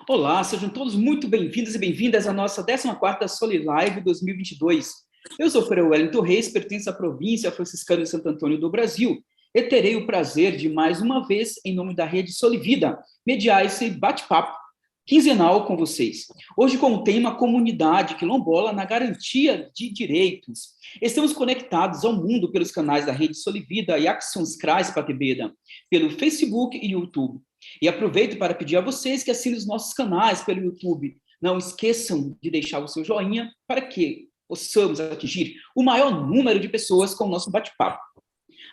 Olá, sejam todos muito bem-vindos e bem-vindas à nossa 14ª Soli Live 2022. Eu sou Frei Wellington Reis, pertenço à província franciscana de Santo Antônio do Brasil e terei o prazer de, mais uma vez, em nome da Rede Solivida, mediar esse bate-papo quinzenal com vocês. Hoje com o tema Comunidade Quilombola na Garantia de Direitos. Estamos conectados ao mundo pelos canais da Rede Solivida e Actions Crais Patebeda, pelo Facebook e YouTube. E aproveito para pedir a vocês que assinem os nossos canais pelo YouTube. Não esqueçam de deixar o seu joinha para que possamos atingir o maior número de pessoas com o nosso bate-papo.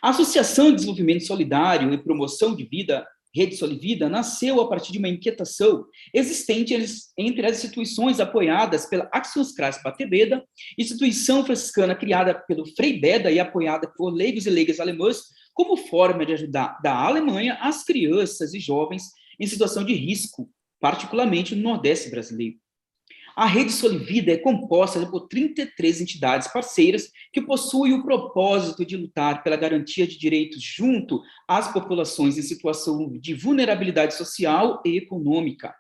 A Associação de Desenvolvimento Solidário e Promoção de Vida, Rede Solivida, nasceu a partir de uma inquietação existente entre as instituições apoiadas pela Actions Crais Patebeda, instituição franciscana criada pelo Frei Beda e apoiada por leigos e leigas alemãs, como forma de ajudar da Alemanha as crianças e jovens em situação de risco, particularmente no Nordeste brasileiro. A Rede Solivida é composta por 33 entidades parceiras que possuem o propósito de lutar pela garantia de direitos junto às populações em situação de vulnerabilidade social e econômica.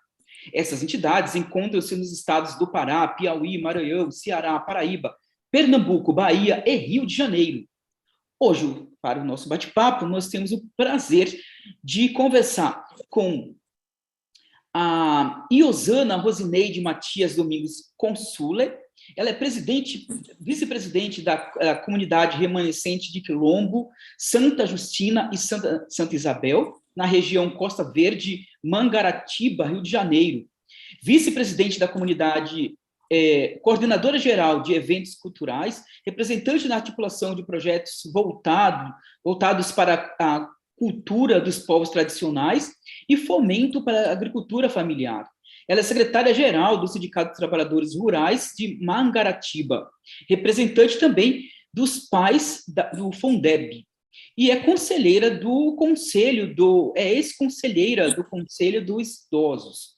Essas entidades encontram-se nos estados do Pará, Piauí, Maranhão, Ceará, Paraíba, Pernambuco, Bahia e Rio de Janeiro. Hoje, para o nosso bate-papo, nós temos o prazer de conversar com a Iosana Rosineide Matias Domingos Consule. Ela é vice-presidente da comunidade remanescente de Quilombo, Santa Justina e Santa Isabel, na região Costa Verde, Mangaratiba, Rio de Janeiro. Vice-presidente da comunidade coordenadora geral de eventos culturais, representante na articulação de projetos voltados para a cultura dos povos tradicionais e fomento para a agricultura familiar. Ela é secretária-geral do Sindicato dos Trabalhadores Rurais de Mangaratiba, representante também dos pais do FONDEB, e é conselheira do Conselho ex-conselheira do Conselho dos Idosos.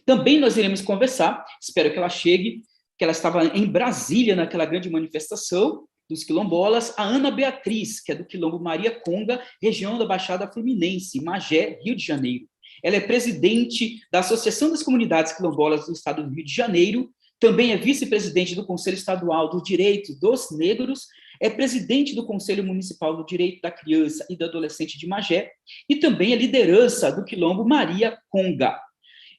Também nós iremos conversar, espero que ela chegue, que ela estava em Brasília naquela grande manifestação dos quilombolas, a Ana Beatriz, que é do Quilombo Maria Conga, região da Baixada Fluminense, Magé, Rio de Janeiro. Ela é presidente da Associação das Comunidades Quilombolas do Estado do Rio de Janeiro, também é vice-presidente do Conselho Estadual do Direito dos Negros, é presidente do Conselho Municipal do Direito da Criança e do Adolescente de Magé, e também é liderança do Quilombo Maria Conga.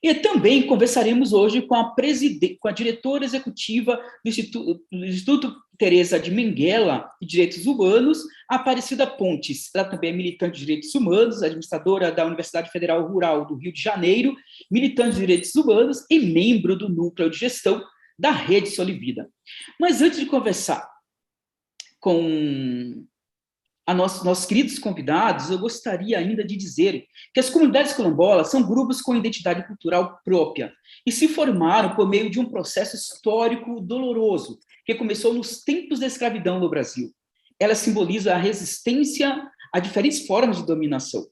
E também conversaremos hoje com a diretora executiva do Instituto Teresa de Menguela de Direitos Humanos, Aparecida Pontes. Ela também é militante de direitos humanos, administradora da Universidade Federal Rural do Rio de Janeiro, militante de direitos humanos e membro do núcleo de gestão da Rede Solivida. Mas antes de conversar com nossos queridos convidados, eu gostaria ainda de dizer que as comunidades quilombolas são grupos com identidade cultural própria e se formaram por meio de um processo histórico doloroso que começou nos tempos da escravidão no Brasil. Ela simboliza a resistência a diferentes formas de dominação.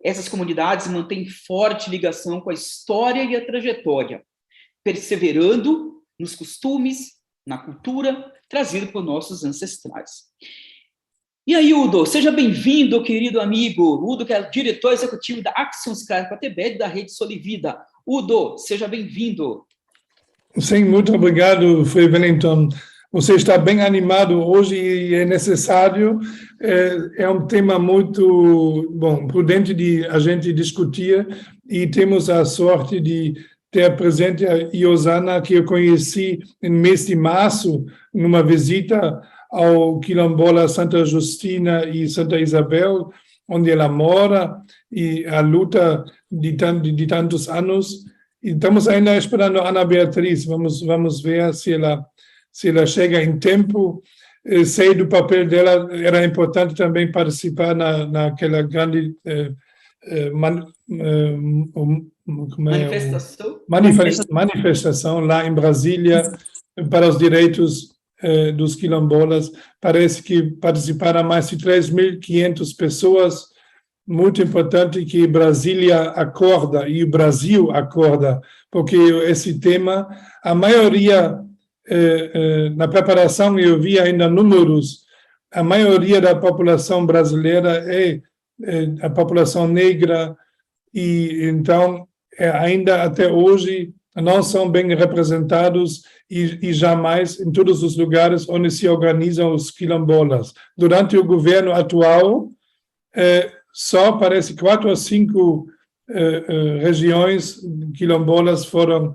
Essas comunidades mantêm forte ligação com a história e a trajetória, perseverando nos costumes, na cultura, trazido por nossos ancestrais. E aí, Udo, seja bem-vindo, querido amigo. Udo, que é diretor executivo da Actions Crais Patebeda da Rede Solivida. Udo, seja bem-vindo. Sim, muito obrigado, Frei Wellington. Você está bem animado hoje e é necessário. É um tema muito prudente de a gente discutir e temos a sorte de ter presente a Iosana, que eu conheci no mês de março, numa visita ao quilombola Santa Justina e Santa Isabel, onde ela mora, e a luta de tantos anos. E estamos ainda esperando a Ana Beatriz, vamos ver se ela chega em tempo. Sei do papel dela, era importante também participar naquela grande manifestação lá em Brasília para os direitos dos quilombolas. Parece que participaram mais de 3.500 pessoas. Muito importante que Brasília acorda e o Brasil acorda, porque esse tema, a maioria, na preparação eu vi ainda números, a maioria da população brasileira é a população negra, e então ainda até hoje não são bem representados e jamais em todos os lugares onde se organizam os quilombolas. Durante o governo atual, só parece 4 ou 5 regiões quilombolas foram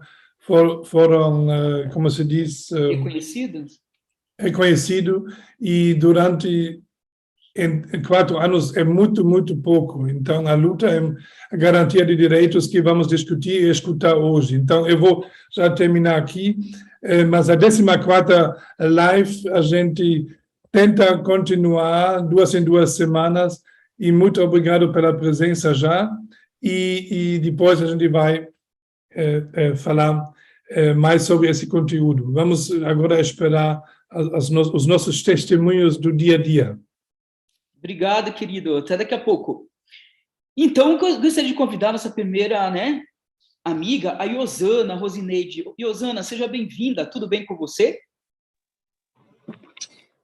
como se diz, reconhecido, e durante em 4 anos é muito, muito pouco. Então, a luta é a garantia de direitos que vamos discutir e escutar hoje. Então, eu vou já terminar aqui, mas a 14ª live a gente tenta continuar 2 em 2 semanas, e muito obrigado pela presença já, e depois a gente vai falar mais sobre esse conteúdo. Vamos agora esperar os nossos testemunhos do dia a dia. Obrigado, querido. Até daqui a pouco. Então, eu gostaria de convidar a nossa primeira, amiga, a Iosana Rosineide. Iosana, seja bem-vinda. Tudo bem com você?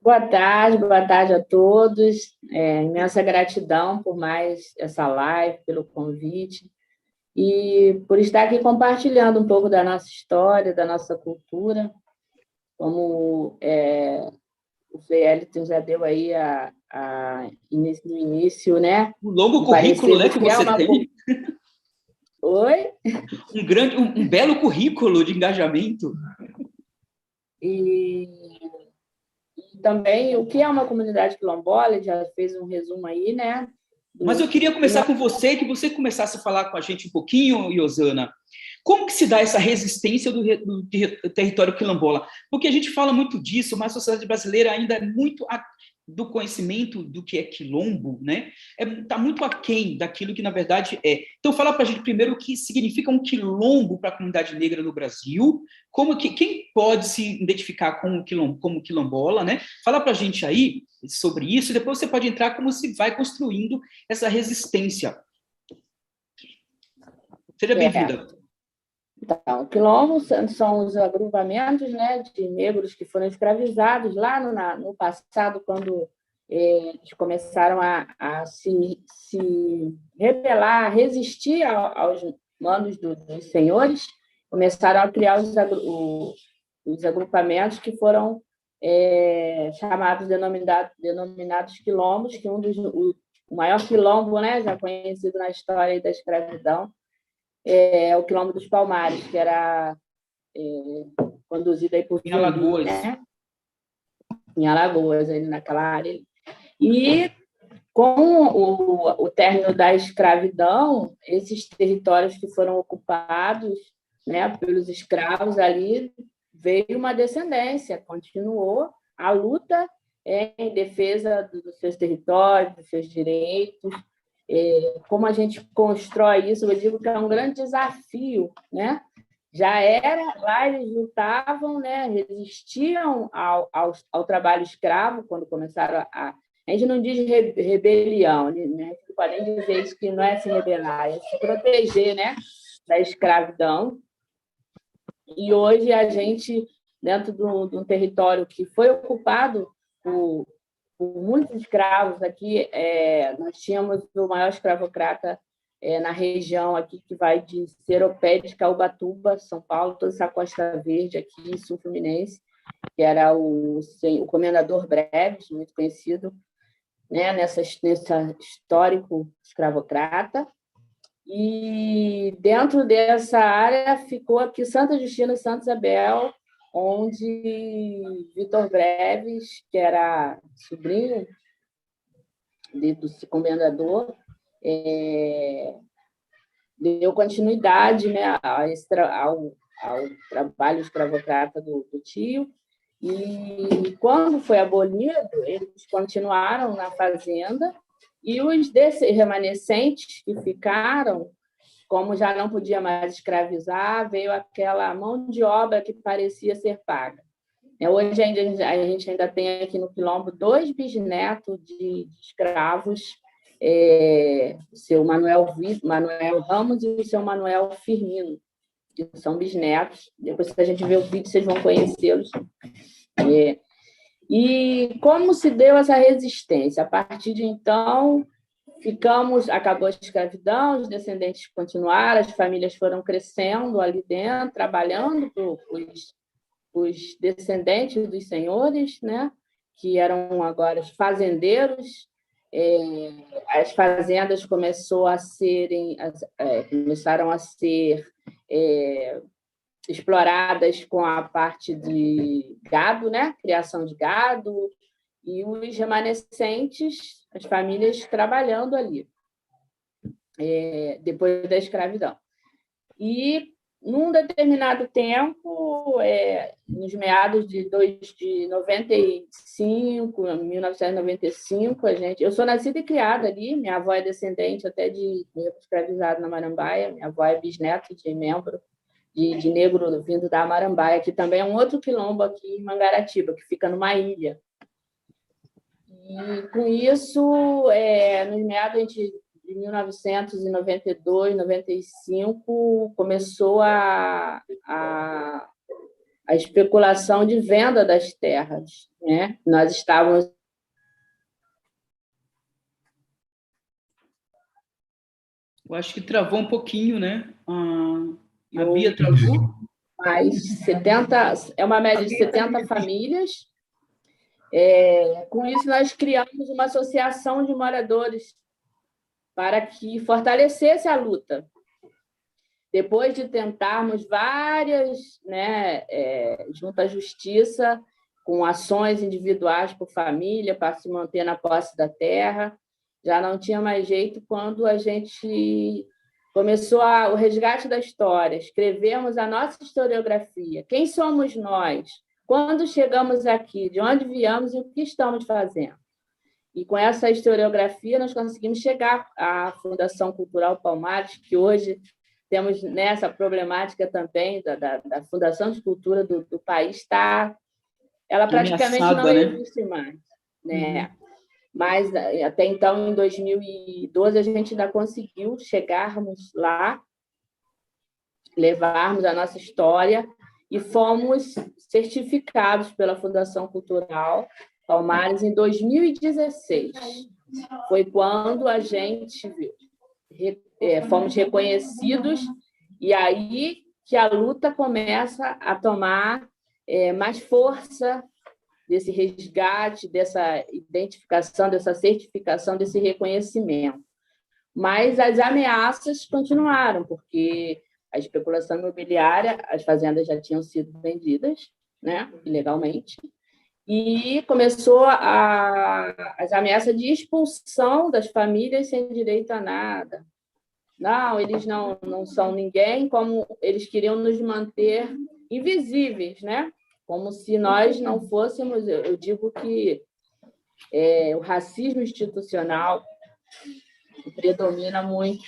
Boa tarde a todos. Imensa gratidão por mais essa live, pelo convite e por estar aqui compartilhando um pouco da nossa história, da nossa cultura, como o Frei Wellington já deu aí no início, né? Um longo currículo, né, que você tem. Oi? Um belo currículo de engajamento. E também o que é uma comunidade quilombola, já fez um resumo aí, né? Mas eu queria começar com você, que você começasse a falar com a gente um pouquinho, Iosana. Como que se dá essa resistência do território quilombola? Porque a gente fala muito disso, mas a sociedade brasileira ainda é muito do conhecimento do que é quilombo, né? Está muito aquém daquilo que, na verdade, é. Então, fala para a gente primeiro o que significa um quilombo para a comunidade negra no Brasil, quem pode se identificar como quilombola, né? Fala para a gente aí sobre isso, e depois você pode entrar como se vai construindo essa resistência. Seja bem-vinda. Então, quilombos são os agrupamentos, né, de negros que foram escravizados lá no passado, quando eles começaram a se rebelar, a resistir aos mandos dos senhores, começaram a criar os agrupamentos que foram denominados quilombos, que o maior quilombo, né, já conhecido na história da escravidão, é o Quilombo dos Palmares, que era conduzido aí por em Alagoas, né? Em Alagoas, ali naquela área. E com o término da escravidão, esses territórios que foram ocupados, né, pelos escravos ali, veio uma descendência, continuou a luta em defesa dos seus territórios, dos seus direitos. Como a gente constrói isso, eu digo que é um grande desafio, né? Já era, lá eles lutavam, né? Resistiam ao trabalho escravo, quando começaram a gente não diz rebelião, né? A gente não pode nem dizer isso, que não é se rebelar, é se proteger, né, da escravidão. E hoje a gente, dentro de um território que foi ocupado por muitos escravos aqui, nós tínhamos o maior escravocrata na região aqui, que vai de Seropédica a Ubatuba, São Paulo, toda essa Costa Verde aqui, Sul Fluminense, que era o Comendador Breves, muito conhecido, né, nessa histórico escravocrata. E dentro dessa área ficou aqui Santa Justina e Santa Isabel, onde Vitor Breves, que era sobrinho do comendador, deu continuidade, né, ao trabalho escravocrata do tio. E quando foi abolido, eles continuaram na fazenda, e os remanescentes que ficaram, como já não podia mais escravizar, veio aquela mão de obra que parecia ser paga. Hoje a gente ainda tem aqui no Quilombo 2 bisnetos de escravos, o seu Manuel Ramos e o seu Manuel Firmino, que são bisnetos. Depois, se a gente ver o vídeo, vocês vão conhecê-los. E como se deu essa resistência? A partir de então, acabou a escravidão, os descendentes continuaram, as famílias foram crescendo ali dentro, trabalhando para os descendentes dos senhores, né? Que eram agora os fazendeiros. As fazendas começaram a ser exploradas com a parte de gado, né? Criação de gado, e os remanescentes, as famílias trabalhando ali, depois da escravidão. E, num determinado tempo, nos meados de 1995, eu sou nascida e criada ali, minha avó é descendente até de negro escravizado na Marambaia, minha avó é bisneta de membro de negro vindo da Marambaia, que também é um outro quilombo aqui em Mangaratiba, que fica numa ilha. E, com isso, nos meados de 1992, 95, começou a especulação de venda das terras, né? Nós estávamos... Eu acho que travou um pouquinho, né? A Bia travou. Mas é uma média de 70 famílias. Com isso, nós criamos uma associação de moradores para que fortalecesse a luta. Depois de tentarmos várias, né, junto à justiça, com ações individuais por família, para se manter na posse da terra, já não tinha mais jeito quando a gente começou o resgate da história, escrevemos a nossa historiografia. Quem somos nós? Quando chegamos aqui? De onde viemos e o que estamos fazendo? E com essa historiografia nós conseguimos chegar à Fundação Cultural Palmares, que hoje temos nessa problemática também da Fundação de Cultura do país, ela praticamente não existe mais, né? Mas até então, em 2012, a gente ainda conseguiu chegarmos lá, levarmos a nossa história e fomos certificados pela Fundação Cultural Palmares em 2016. Foi quando a gente fomos reconhecidos, e aí que a luta começa a tomar mais força, desse resgate, dessa identificação, dessa certificação, desse reconhecimento. Mas as ameaças continuaram, porque a especulação imobiliária, as fazendas já tinham sido vendidas, né, ilegalmente, e começou as ameaças de expulsão das famílias sem direito a nada. Não, eles não são ninguém, como eles queriam nos manter invisíveis, né? Como se nós não fôssemos... Eu digo que o racismo institucional predomina muito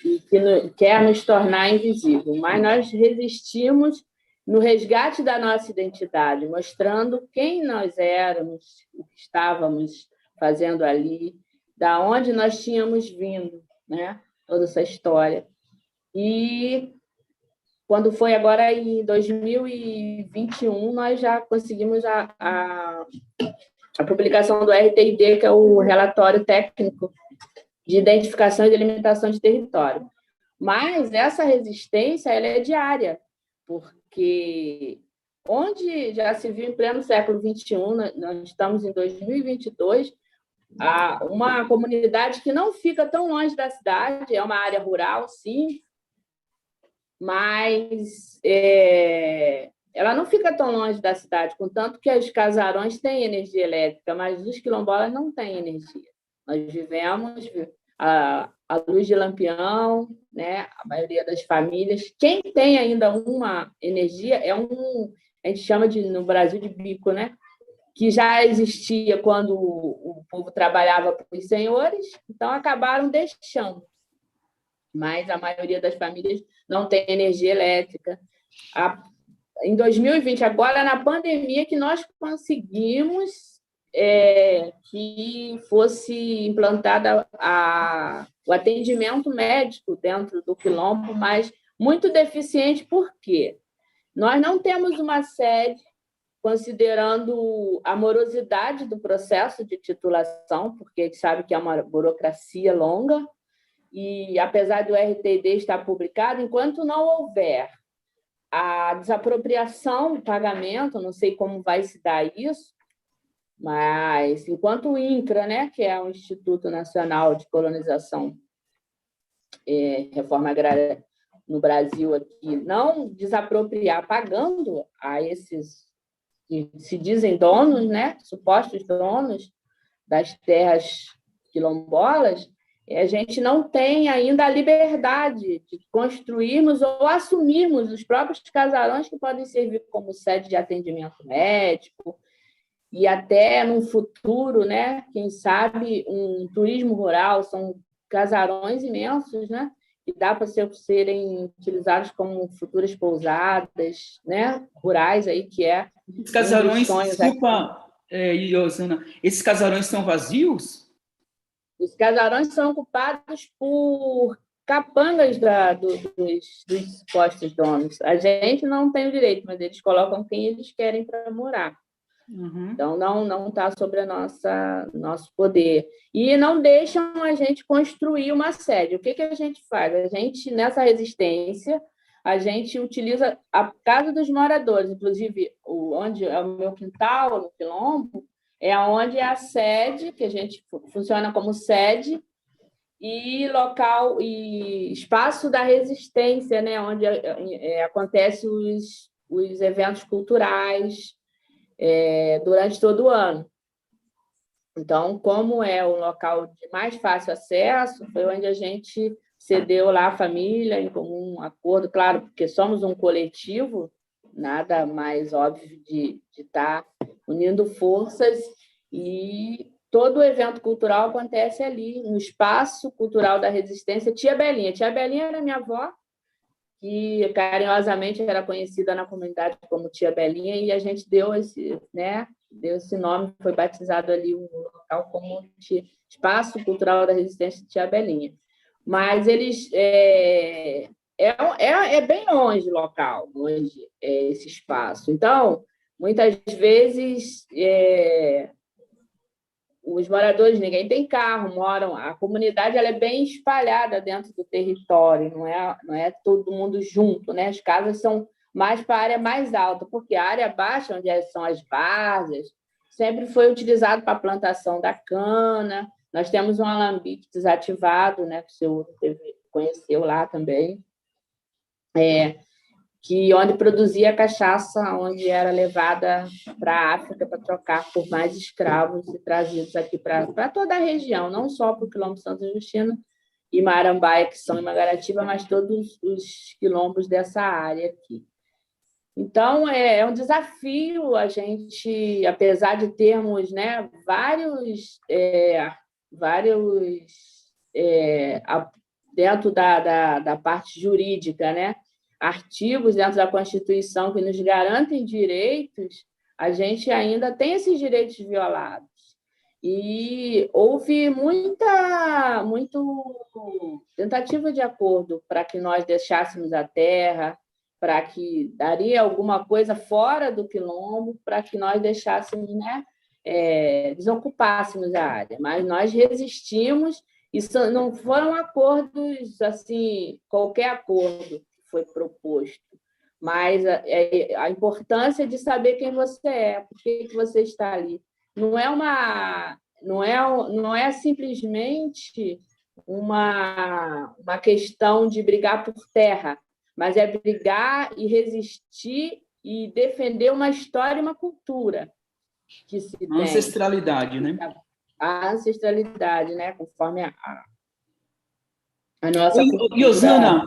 e que quer nos tornar invisível, mas nós resistimos no resgate da nossa identidade, mostrando quem nós éramos, o que estávamos fazendo ali, da onde nós tínhamos vindo, né? Toda essa história. E quando foi agora em 2021, nós já conseguimos a publicação do RTID, que é o Relatório Técnico de Identificação e Delimitação de Território. Mas essa resistência ela é diária, porque onde já se viu em pleno século XXI, nós estamos em 2022, uma comunidade que não fica tão longe da cidade, é uma área rural, sim, mas ela não fica tão longe da cidade, contanto que os casarões têm energia elétrica, mas os quilombolas não têm energia. Nós vivemos a luz de lampião, né? A maioria das famílias. Quem tem ainda uma energia a gente chama no Brasil de bico, né? Que já existia quando o povo trabalhava para os senhores, então acabaram deixando. Mas a maioria das famílias não tem energia elétrica. Em 2020, agora na pandemia, que nós conseguimos que fosse implantada o atendimento médico dentro do quilombo, mas muito deficiente, por quê? Nós não temos uma sede considerando a morosidade do processo de titulação, porque a gente sabe que é uma burocracia longa, e apesar do RTD estar publicado, enquanto não houver a desapropriação do pagamento, não sei como vai se dar isso, mas enquanto o INCRA, né, que é o Instituto Nacional de Colonização e Reforma Agrária no Brasil aqui, não desapropriar pagando a esses que se dizem donos, né, supostos donos das terras quilombolas, a gente não tem ainda a liberdade de construirmos ou assumirmos os próprios casarões que podem servir como sede de atendimento médico e até no futuro, né, quem sabe, um turismo rural, são casarões imensos, né, que dá para serem utilizados como futuras pousadas, né, rurais aí, que é esses casarões, desculpa, Iosana, esses casarões estão vazios? Os casarões são ocupados por capangas dos supostos donos. A gente não tem o direito, mas eles colocam quem eles querem para morar. Uhum. Então, não está sobre nosso poder. E não deixam a gente construir uma sede. O que a gente faz? A gente, nessa resistência, a gente utiliza a casa dos moradores, inclusive onde é o meu quintal, no Quilombo, é onde é a sede, que a gente funciona como sede, e local e espaço da resistência, né, onde acontecem os eventos culturais durante todo o ano. Então, como é um local de mais fácil acesso, foi onde a gente cedeu lá a família, em comum acordo, claro, porque somos um coletivo, nada mais óbvio de estar unindo forças, e todo o evento cultural acontece ali, no Espaço Cultural da Resistência Tia Belinha. Tia Belinha era minha avó, que carinhosamente era conhecida na comunidade como Tia Belinha, e a gente deu esse nome, foi batizado ali o local como Espaço Cultural da Resistência Tia Belinha. Mas eles é bem longe o local, longe esse espaço. Então, muitas vezes os moradores, ninguém tem carro, a comunidade ela é bem espalhada dentro do território, não é todo mundo junto, né? As casas são mais para a área mais alta, porque a área baixa, onde são as várzeas, sempre foi utilizado para a plantação da cana. Nós temos um alambique desativado, né, que o senhor conheceu lá também, onde produzia cachaça, onde era levada para a África para trocar por mais escravos e trazidos aqui para toda a região, não só para o Quilombo Santa Justina e Marambaia, que são em Mangaratiba, mas todos os quilombos dessa área aqui. Então, é um desafio a gente, apesar de termos, né, vários dentro da parte jurídica, né, artigos dentro da Constituição que nos garantem direitos, a gente ainda tem esses direitos violados. E houve muita tentativa de acordo para que nós deixássemos a terra, para que daria alguma coisa fora do quilombo, para que nós deixássemos, né, desocupássemos a área. Mas nós resistimos, e não foram acordos, assim, qualquer acordo foi proposto, mas a importância de saber quem você é, por que você está ali. Não é simplesmente uma questão de brigar por terra, mas é brigar e resistir e defender uma história e uma cultura que se tem. Ancestralidade, né? A ancestralidade, né? Conforme a nossa cultura. Iosana,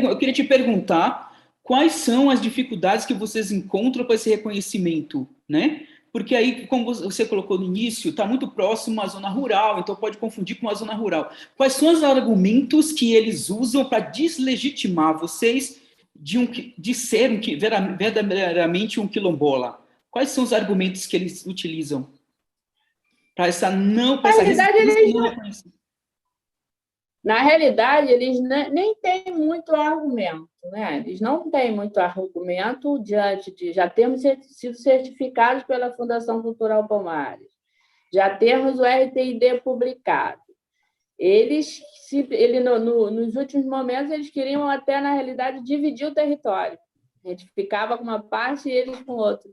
eu queria te perguntar quais são as dificuldades que vocês encontram para esse reconhecimento, né? Porque aí, como você colocou no início, está muito próximo à zona rural, então pode confundir com a zona rural. Quais são os argumentos que eles usam para deslegitimar vocês de ser verdadeiramente um quilombola? Quais são os argumentos que eles utilizam para essa não... Na verdade, eles não... Na realidade, eles nem têm muito argumento, né? Eles não têm muito argumento diante de já termos sido certificados pela Fundação Cultural Palmares, já termos o RTID publicado. Nos últimos momentos, eles queriam até, na realidade, dividir o território. A gente ficava com uma parte e eles com outra,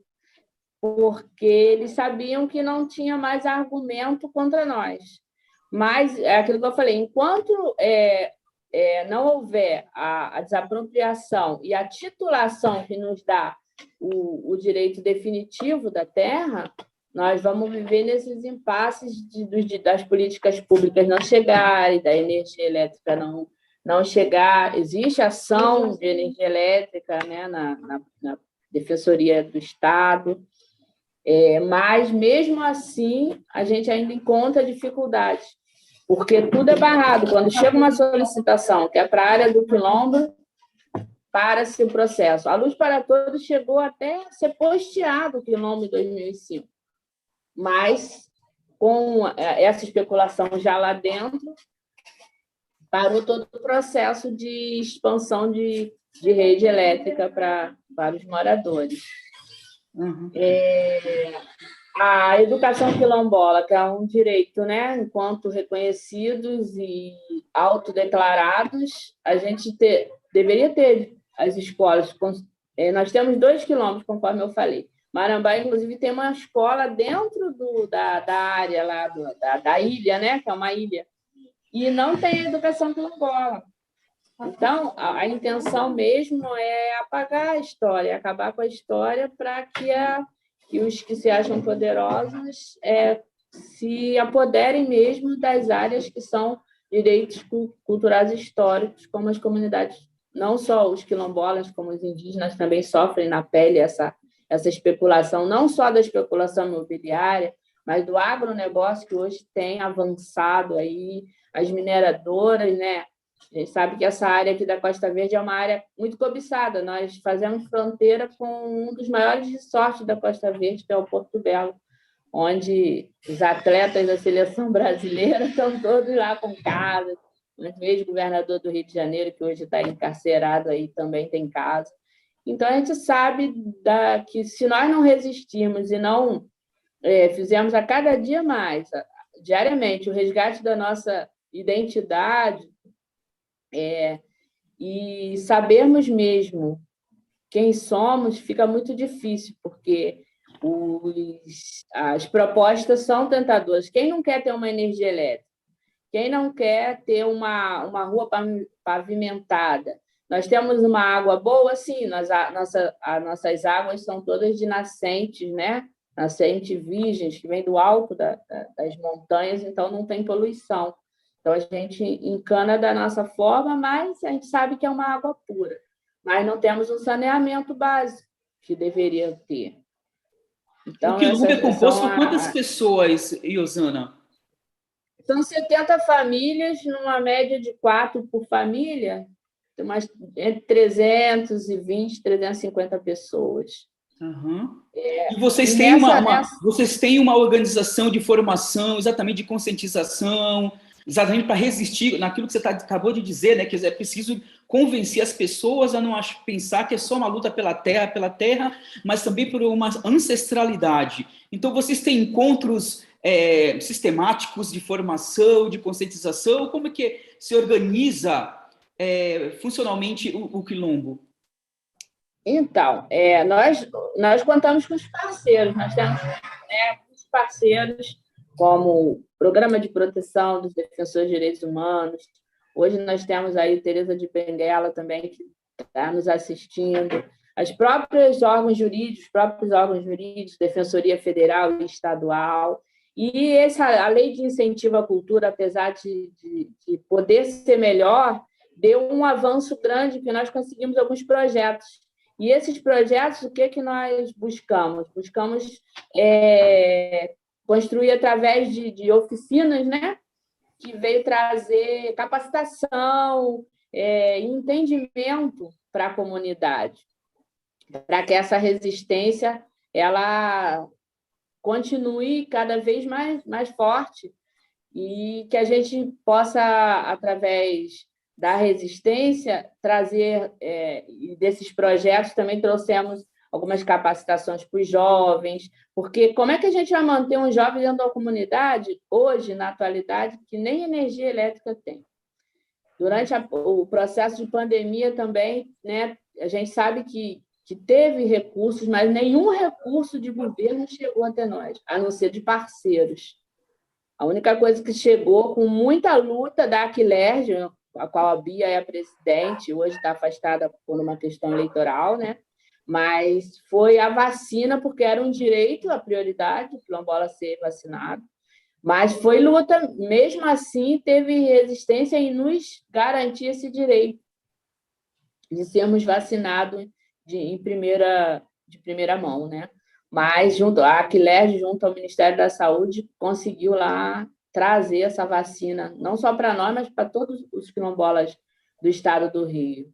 porque eles sabiam que não tinha mais argumento contra nós. Mas é aquilo que eu falei, enquanto não houver a desapropriação e a titulação que nos dá o direito definitivo da terra, nós vamos viver nesses impasses das políticas públicas não chegarem, da energia elétrica não chegar. Existe ação de energia elétrica, né, na Defensoria do Estado, mas, mesmo assim, a gente ainda encontra dificuldades, porque tudo é barrado. Quando chega uma solicitação que é para a área do quilombo, para-se o processo. A Luz para Todos chegou até a ser posteado o quilombo em 2005, mas, com essa especulação já lá dentro, parou todo o processo de expansão de rede elétrica para os moradores. Uhum. A educação quilombola, que é um direito, né, enquanto reconhecidos e autodeclarados, a gente deveria ter as escolas. Nós temos 2 quilombos, conforme eu falei. Marambá, inclusive, tem uma escola dentro da área lá da ilha, né, que é uma ilha, e não tem educação quilombola. Então, a intenção mesmo é apagar a história, acabar com a história para que os que se acham poderosos se apoderem mesmo das áreas que são direitos culturais e históricos, como as comunidades, não só os quilombolas, como os indígenas também sofrem na pele essa especulação, não só da especulação imobiliária, mas do agronegócio que hoje tem avançado aí, as mineradoras, né? A gente sabe que essa área aqui da Costa Verde é uma área muito cobiçada. Nós fazemos fronteira com um dos maiores resorts da Costa Verde, que é o Porto Belo, onde os atletas da seleção brasileira estão todos lá com casa. O ex-governador do Rio de Janeiro, que hoje está encarcerado aí, também tem casa. Então, a gente sabe que se nós não resistirmos e não fizermos a cada dia mais, diariamente, o resgate da nossa identidade, e sabermos mesmo quem somos, fica muito difícil, porque as propostas são tentadoras. Quem não quer ter uma energia elétrica? Quem não quer ter uma rua pavimentada? Nós temos uma água boa, sim, as nossas águas são todas de nascentes, né? Nascentes virgens, que vêm do alto das montanhas, então não tem poluição. Então, a gente encana da nossa forma, mas a gente sabe que é uma água pura. Mas não temos um saneamento básico que deveria ter. Então, o quilombo é composto por quantas pessoas, Iosana? São 70 famílias, numa média de 4 por família, entre 320 e 350 pessoas. Uhum. E vocês têm uma organização de formação, exatamente de conscientização, exatamente para resistir naquilo que você acabou de dizer, né? Que é preciso convencer as pessoas a não pensar que é só uma luta pela terra, mas também por uma ancestralidade. Então, vocês têm encontros sistemáticos de formação, de conscientização? Como é que se organiza funcionalmente o quilombo? Então, nós contamos com os parceiros, nós temos muitos parceiros, como o Programa de Proteção dos Defensores de Direitos Humanos. Hoje nós temos aí Tereza de Benguela também, que está nos assistindo. Os próprios órgãos jurídicos, Defensoria Federal e Estadual. E a Lei de Incentivo à Cultura, apesar de poder ser melhor, deu um avanço grande, que nós conseguimos alguns projetos. E esses projetos, o que nós buscamos? Buscamos construir através de oficinas, né? Que veio trazer capacitação e entendimento para a comunidade, para que essa resistência ela continue cada vez mais forte e que a gente possa, através da resistência, trazer, e desses projetos também trouxemos algumas capacitações para os jovens, porque como é que a gente vai manter um jovem dentro da comunidade, hoje, na atualidade, que nem energia elétrica tem? Durante o processo de pandemia também, né, a gente sabe que teve recursos, mas nenhum recurso de governo chegou até nós, a não ser de parceiros. A única coisa que chegou com muita luta da Aquilerge, a qual a Bia é a presidente, hoje está afastada por uma questão eleitoral, né? Mas foi a vacina, porque era um direito, a prioridade, o quilombola ser vacinado. Mas foi luta, mesmo assim, teve resistência em nos garantir esse direito de sermos vacinados de primeira mão, né? Mas a Aquilerge, junto ao Ministério da Saúde, conseguiu lá trazer essa vacina, não só para nós, mas para todos os quilombolas do estado do Rio.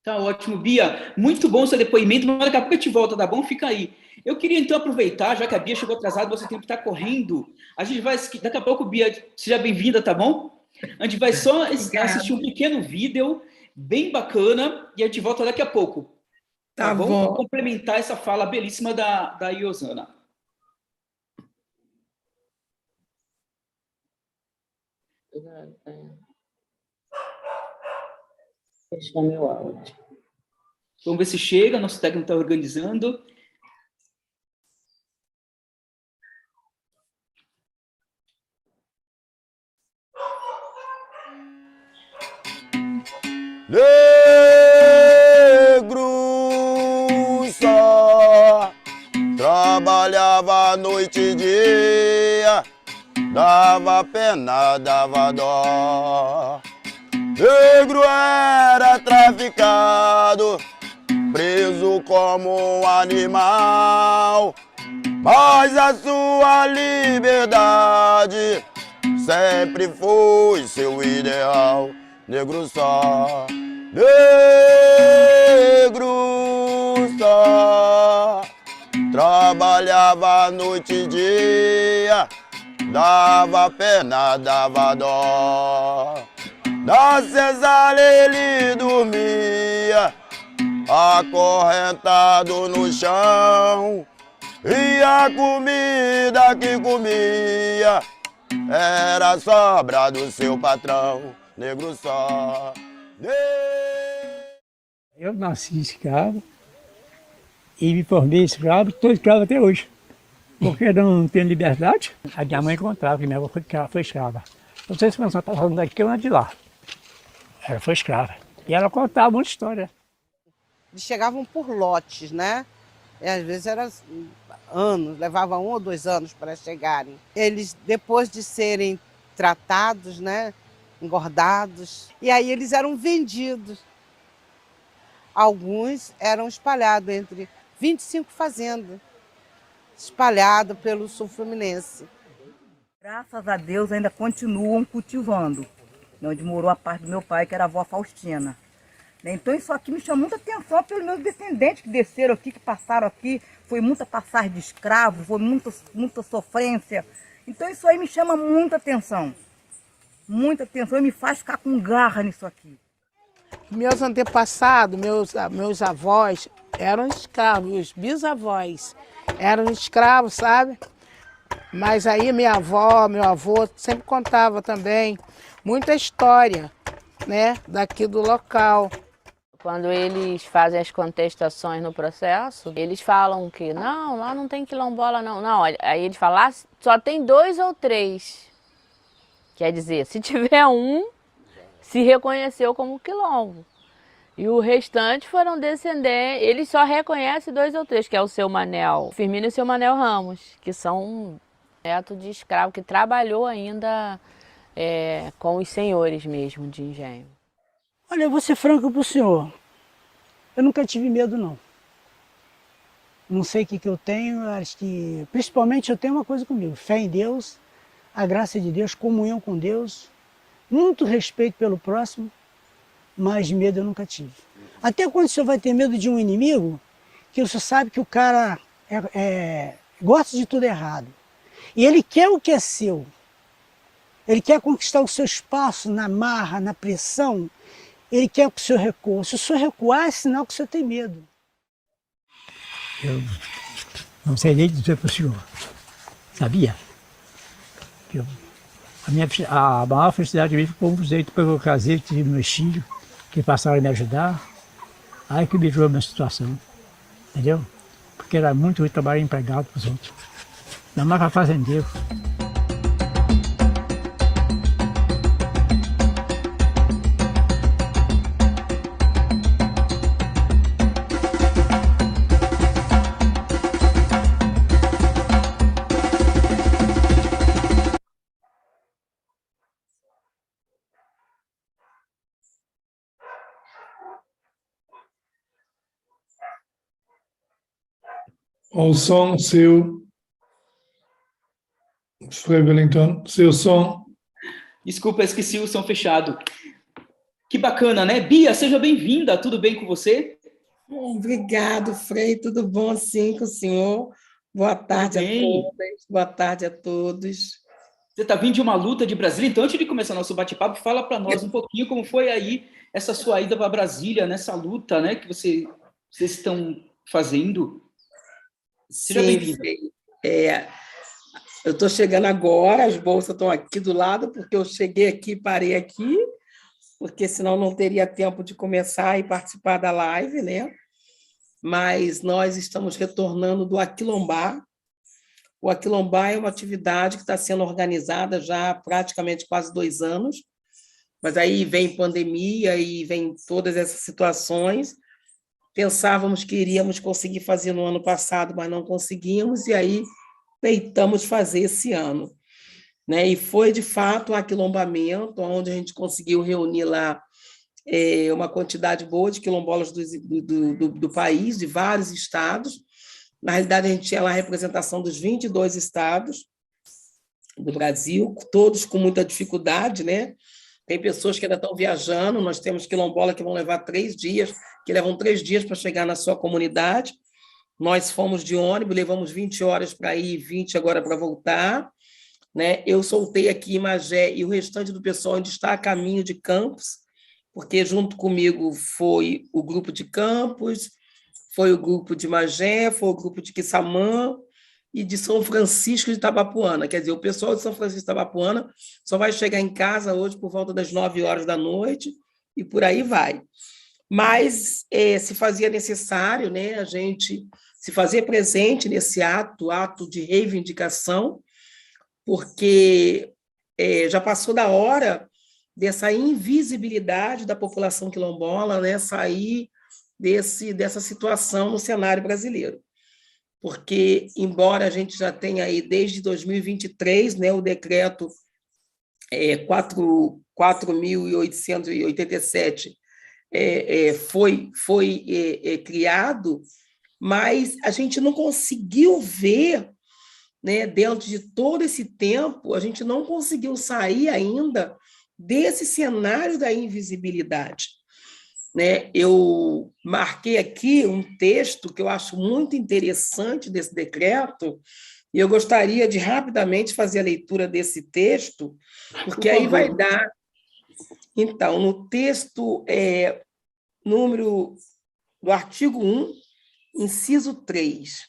Tá ótimo, Bia. Muito bom o seu depoimento, mas daqui a pouco a gente volta, tá bom? Fica aí. Eu queria, então, aproveitar, já que a Bia chegou atrasada, você tem que estar correndo. A gente vai, daqui a pouco, Bia, seja bem-vinda, tá bom? A gente vai só assistir um pequeno vídeo bem bacana e a gente volta daqui a pouco. Tá bom? Para complementar essa fala belíssima da Iosana. Fechou meu áudio. Vamos ver se chega, nosso técnico está organizando. Negro só trabalhava noite e dia, dava pena, dava dó. Negro era traficado, preso como um animal, mas a sua liberdade sempre foi seu ideal. Negro só, negro só, trabalhava noite e dia, dava pena, dava dó. Na cesárea ele dormia, acorrentado no chão, e a comida que comia era sobra do seu patrão. Negro só. Eu nasci escravo e me formei escravo, estou escravo até hoje. Porque não tenho liberdade. A minha mãe contava que minha avó foi escrava. Não sei se você está falando daqui ou de lá. Ela foi escrava. E ela contava uma história. Eles chegavam por lotes, né? E às vezes era anos, levava 1 ou 2 anos para chegarem. Eles, depois de serem tratados, né? Engordados, e aí eles eram vendidos. Alguns eram espalhados entre 25 fazendas, espalhados pelo sul fluminense. Graças a Deus ainda continuam cultivando, onde morou a parte do meu pai, que era a avó Faustina. Então isso aqui me chamou muita atenção pelos meus descendentes que desceram aqui, que passaram aqui. Foi muita passagem de escravo, foi muita sofrência. Então isso aí me chama muita atenção. Muita atenção e me faz ficar com garra nisso aqui. Meus antepassados, meus avós eram escravos, os bisavós eram escravos, sabe? Mas aí minha avó, meu avô sempre contava também muita história, né, daqui do local. Quando eles fazem as contestações no processo, eles falam que não, lá não tem quilombola não. Não, aí eles falam, lá só tem 2 ou 3. Quer dizer, se tiver um, se reconheceu como quilombo. E o restante foram descendentes, eles só reconhecem 2 ou 3, que é o seu Manel Firmino e o seu Manel Ramos, que são netos de escravo, que trabalhou ainda com os senhores mesmo de engenho. Olha, eu vou ser franco para o senhor. Eu nunca tive medo, não. Não sei o que eu tenho, acho que... Principalmente eu tenho uma coisa comigo, fé em Deus, a graça de Deus, comunhão com Deus, muito respeito pelo próximo, mas medo eu nunca tive. Até quando o senhor vai ter medo de um inimigo, que o senhor sabe que o cara gosta de tudo errado. E ele quer o que é seu. Ele quer conquistar o seu espaço na marra, na pressão. Ele quer que o senhor recua. Se o senhor recuar, é sinal que o senhor tem medo. Eu não sei nem dizer para o senhor. Sabia? A maior felicidade de mim foi o jeito que eu casei, tive meus filhos, que passaram a me ajudar. Aí que melhorou a minha situação. Entendeu? Porque era muito ruim trabalhar empregado para os outros. Ainda mais para fazendeiro. O som seu, Frei Wellington, seu som. Desculpa, esqueci o som fechado. Que bacana, né? Bia, seja bem-vinda, tudo bem com você? Obrigado, Frei, tudo bom sim com o senhor? Boa tarde a todas, boa tarde a todos. Você está vindo de uma luta de Brasília, então antes de começar nosso bate-papo, fala para nós um pouquinho como foi aí essa sua ida para Brasília, nessa luta, né, que vocês estão fazendo. Seja bem-vinda. Eu estou chegando agora, as bolsas estão aqui do lado, porque eu cheguei aqui e parei aqui, porque senão não teria tempo de começar e participar da live, né? Mas nós estamos retornando do Aquilombá. O Aquilombá é uma atividade que está sendo organizada já há praticamente quase 2 anos, mas aí vem pandemia e vem todas essas situações. Pensávamos que iríamos conseguir fazer no ano passado, mas não conseguimos, e aí peitamos fazer esse ano, né? E foi, de fato, um aquilombamento, onde a gente conseguiu reunir lá uma quantidade boa de quilombolas do país, de vários estados. Na realidade, a gente tinha lá a representação dos 22 estados do Brasil, todos com muita dificuldade, né? Tem pessoas que ainda estão viajando, nós temos quilombola que vão levar 3 dias, que levam 3 dias para chegar na sua comunidade. Nós fomos de ônibus, levamos 20 horas para ir e 20 agora para voltar, né? Eu soltei aqui em Magé e o restante do pessoal ainda está a caminho de Campos, porque junto comigo foi o grupo de Campos, foi o grupo de Magé, foi o grupo de Quissamã e de São Francisco de Itabapuana. Quer dizer, o pessoal de São Francisco de Itabapuana só vai chegar em casa hoje por volta das 9 horas da noite e por aí vai. Mas se fazia necessário, né, a gente se fazer presente nesse ato de reivindicação, porque já passou da hora dessa invisibilidade da população quilombola, né, sair dessa situação no cenário brasileiro. Porque, embora a gente já tenha aí, desde 2023, né, o decreto 4.887 foi criado, mas a gente não conseguiu ver, né, dentro de todo esse tempo, a gente não conseguiu sair ainda desse cenário da invisibilidade, né? Eu marquei aqui um texto que eu acho muito interessante desse decreto, e eu gostaria de rapidamente fazer a leitura desse texto, porque aí vai dar... Então, no texto número do artigo 1, inciso 3,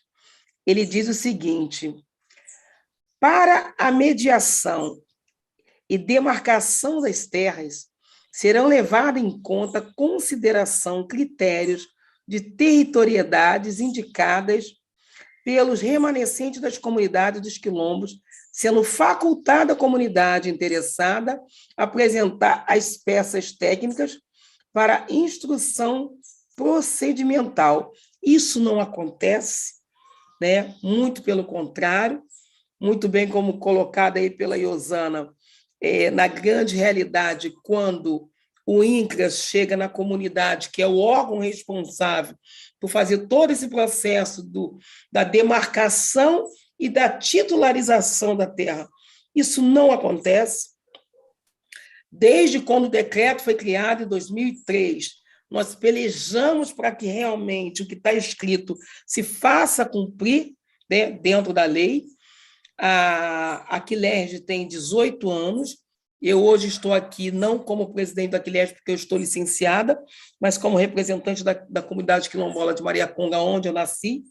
ele diz o seguinte: para a mediação e demarcação das terras, serão levados em conta consideração critérios de territorialidades indicadas pelos remanescentes das comunidades dos quilombos, sendo facultada a comunidade interessada apresentar as peças técnicas para instrução procedimental. Isso não acontece, né? Muito pelo contrário, muito bem como colocado aí pela Iosana, na grande realidade, quando o INCRAS chega na comunidade, que é o órgão responsável por fazer todo esse processo da demarcação e da titularização da terra, isso não acontece. Desde quando o decreto foi criado em 2003, nós pelejamos para que realmente o que está escrito se faça cumprir, né, dentro da lei. A Quilerge tem 18 anos, Eu hoje estou aqui não como presidente da Quilesp, porque eu estou licenciada, mas como representante da comunidade quilombola de Mariaconga, onde eu nasci.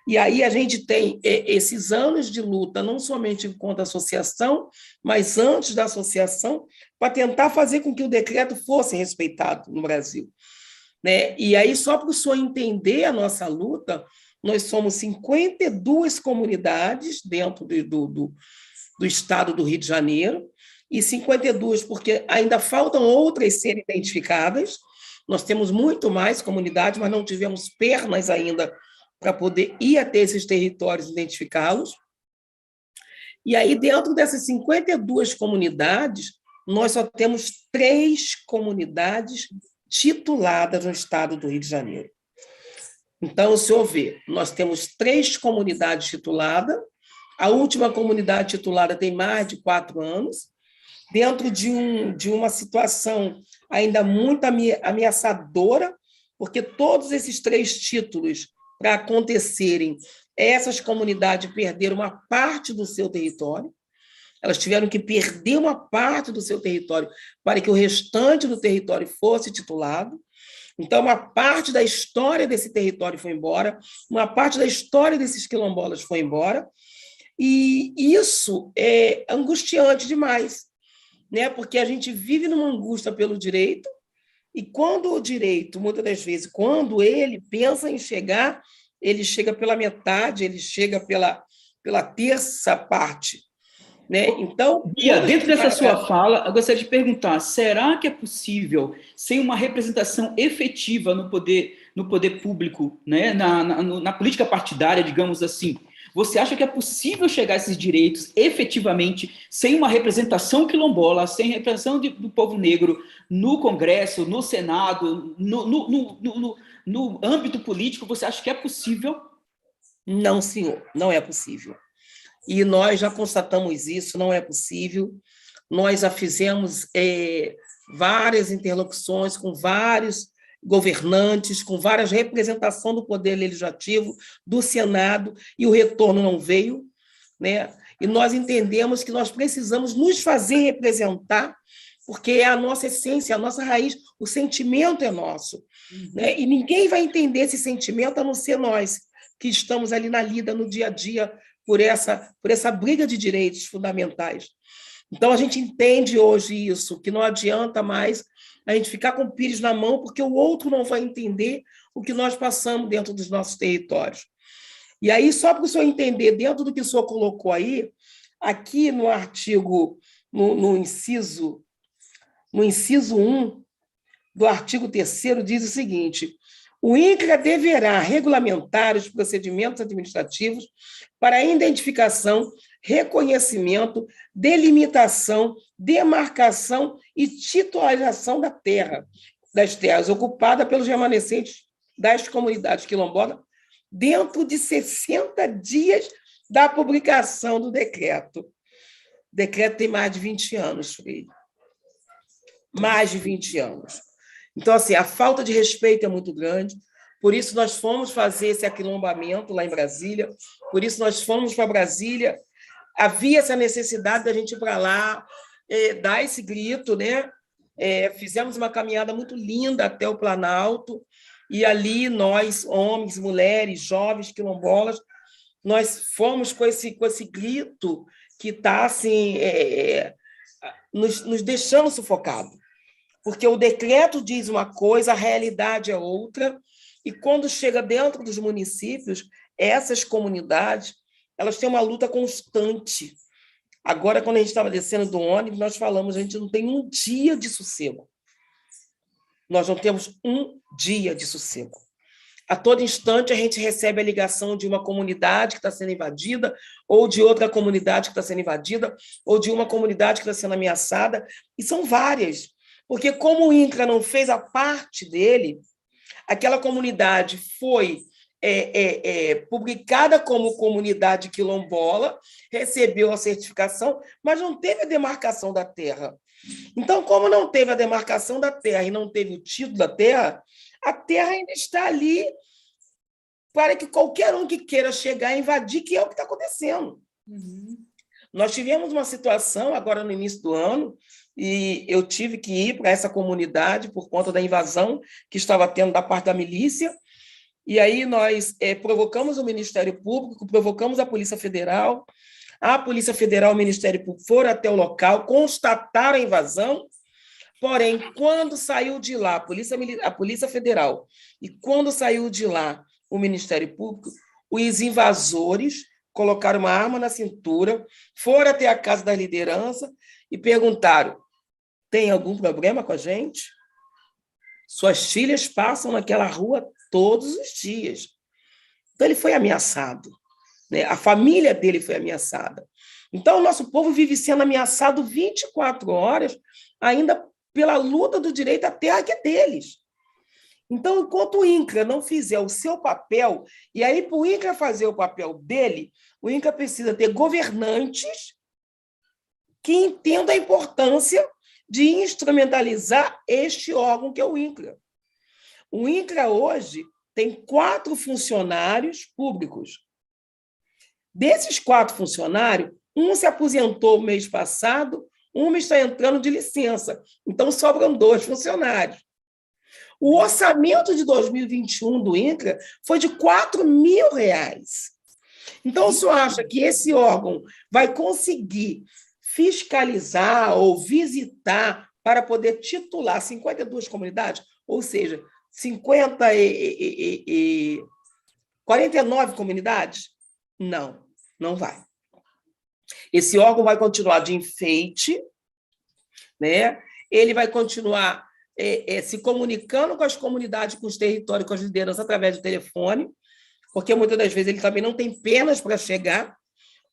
E aí a gente tem esses anos de luta, não somente contra a associação, mas antes da associação, para tentar fazer com que o decreto fosse respeitado no Brasil. Né? E aí, só para o senhor entender a nossa luta, nós somos 52 comunidades dentro do estado do Rio de Janeiro, e 52 porque ainda faltam outras serem identificadas. Nós temos muito mais comunidades, mas não tivemos pernas ainda para poder ir até esses territórios e identificá-los. E aí, dentro dessas 52 comunidades, nós só temos 3 comunidades tituladas no estado do Rio de Janeiro. Então, o senhor vê, nós temos 3 comunidades tituladas, a última comunidade titulada tem mais de 4 anos, dentro de uma situação ainda muito ameaçadora, porque todos esses 3 títulos, para acontecerem, essas comunidades perderam uma parte do seu território, elas tiveram que perder uma parte do seu território para que o restante do território fosse titulado. Então, uma parte da história desse território foi embora, uma parte da história desses quilombolas foi embora, e isso é angustiante demais, né? Porque a gente vive numa angústia pelo direito, e quando o direito, muitas das vezes, quando ele pensa em chegar, ele chega pela metade, ele chega pela terça parte. Né? Então, Bia, dentro dessa sua fala, eu gostaria de perguntar, será que é possível, sem uma representação efetiva no poder público, né? na política partidária, digamos assim, você acha que é possível chegar a esses direitos efetivamente sem uma representação quilombola, sem representação do povo negro no Congresso, no Senado, no âmbito político? Você acha que é possível? Não, senhor, não é possível. E nós já constatamos isso, não é possível. Nós já fizemos várias interlocuções com vários governantes, com várias representações do Poder Legislativo, do Senado, e o retorno não veio, né? E nós entendemos que nós precisamos nos fazer representar, porque é a nossa essência, a nossa raiz, o sentimento é nosso. Né? E ninguém vai entender esse sentimento a não ser nós, que estamos ali na lida, no dia a dia, por essa briga de direitos fundamentais. Então, a gente entende hoje isso, que não adianta mais a gente ficar com o pires na mão, porque o outro não vai entender o que nós passamos dentro dos nossos territórios. E aí, só para o senhor entender, dentro do que o senhor colocou aí, aqui no artigo, no inciso 1 do artigo 3º, diz o seguinte: o INCRA deverá regulamentar os procedimentos administrativos para a identificação, reconhecimento, delimitação, demarcação e titularização das terras ocupadas pelos remanescentes das comunidades quilombolas, dentro de 60 dias da publicação do decreto. O decreto tem mais de 20 anos, Freire. Mais de 20 anos. Então, assim, a falta de respeito é muito grande, por isso nós fomos fazer esse aquilombamento lá em Brasília, por isso nós fomos para Brasília, havia essa necessidade da gente ir para lá, dar esse grito, né? Fizemos uma caminhada muito linda até o Planalto, e ali nós, homens, mulheres, jovens, quilombolas, nós fomos com esse grito que está, assim, nos deixando sufocados. Porque o decreto diz uma coisa, a realidade é outra, e quando chega dentro dos municípios, essas comunidades, elas têm uma luta constante. Agora, quando a gente estava descendo do ônibus, nós falamos, a gente não tem um dia de sossego. Nós não temos um dia de sossego. A todo instante, a gente recebe a ligação de uma comunidade que está sendo invadida, ou de outra comunidade que está sendo invadida, ou de uma comunidade que está sendo ameaçada, e são várias. Porque como o INCRA não fez a parte dele, aquela comunidade foi publicada como comunidade quilombola, recebeu a certificação, mas não teve a demarcação da terra. Então, como não teve a demarcação da terra e não teve o título da terra, a terra ainda está ali para que qualquer um que queira chegar e invadir, que é o que está acontecendo. Uhum. Nós tivemos uma situação agora no início do ano, e eu tive que ir para essa comunidade por conta da invasão que estava tendo da parte da milícia, e aí nós provocamos o Ministério Público, provocamos a Polícia Federal e o Ministério Público foram até o local, constataram a invasão, porém, quando saiu de lá a Polícia Federal e quando saiu de lá o Ministério Público, os invasores colocaram uma arma na cintura, foram até a casa da liderança e perguntaram: tem algum problema com a gente? Suas filhas passam naquela rua todos os dias. Então, ele foi ameaçado, né? A família dele foi ameaçada. Então, o nosso povo vive sendo ameaçado 24 horas, ainda pela luta do direito à terra que é deles. Então, enquanto o INCRA não fizer o seu papel, e aí, para o INCRA fazer o papel dele, o INCRA precisa ter governantes que entendam a importância de instrumentalizar este órgão que é o INCRA. O INCRA hoje tem 4 funcionários públicos. Desses 4 funcionários, um se aposentou o mês passado, um está entrando de licença. Então, sobram 2 funcionários. O orçamento de 2021 do INCRA foi de R$4.000. Então, o senhor acha que esse órgão vai conseguir fiscalizar ou visitar para poder titular 52 comunidades? Ou seja, 49 comunidades? Não, não vai. Esse órgão vai continuar de enfeite, né? Ele vai continuar se comunicando com as comunidades, com os territórios, com as lideranças através do telefone, porque muitas das vezes ele também não tem pernas para chegar,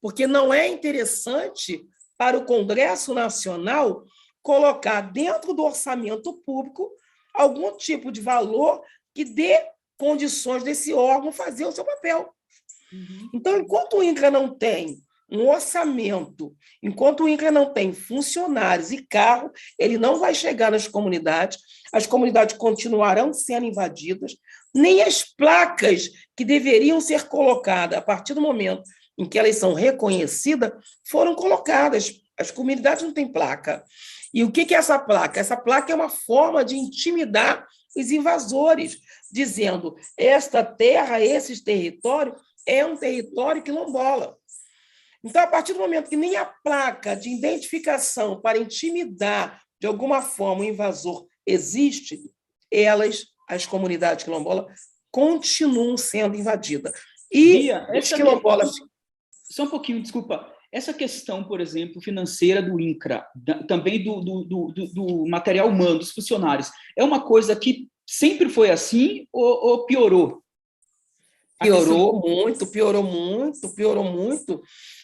porque não é interessante para o Congresso Nacional colocar dentro do orçamento público algum tipo de valor que dê condições desse órgão fazer o seu papel. Então, enquanto o INCRA não tem um orçamento, enquanto o INCRA não tem funcionários e carro, ele não vai chegar nas comunidades, as comunidades continuarão sendo invadidas, nem as placas que deveriam ser colocadas a partir do momento em que elas são reconhecidas foram colocadas. As comunidades não têm placa. E o que é essa placa? Essa placa é uma forma de intimidar os invasores, dizendo: esta terra, esse território, é um território quilombola. Então, a partir do momento que nem a placa de identificação para intimidar, de alguma forma, o invasor existe, as comunidades quilombolas, continuam sendo invadidas. E Bia, os quilombolas... Só um pouquinho, desculpa. Essa questão, por exemplo, financeira do INCRA, também do material humano, dos funcionários, é uma coisa que sempre foi assim ou piorou? Piorou muito.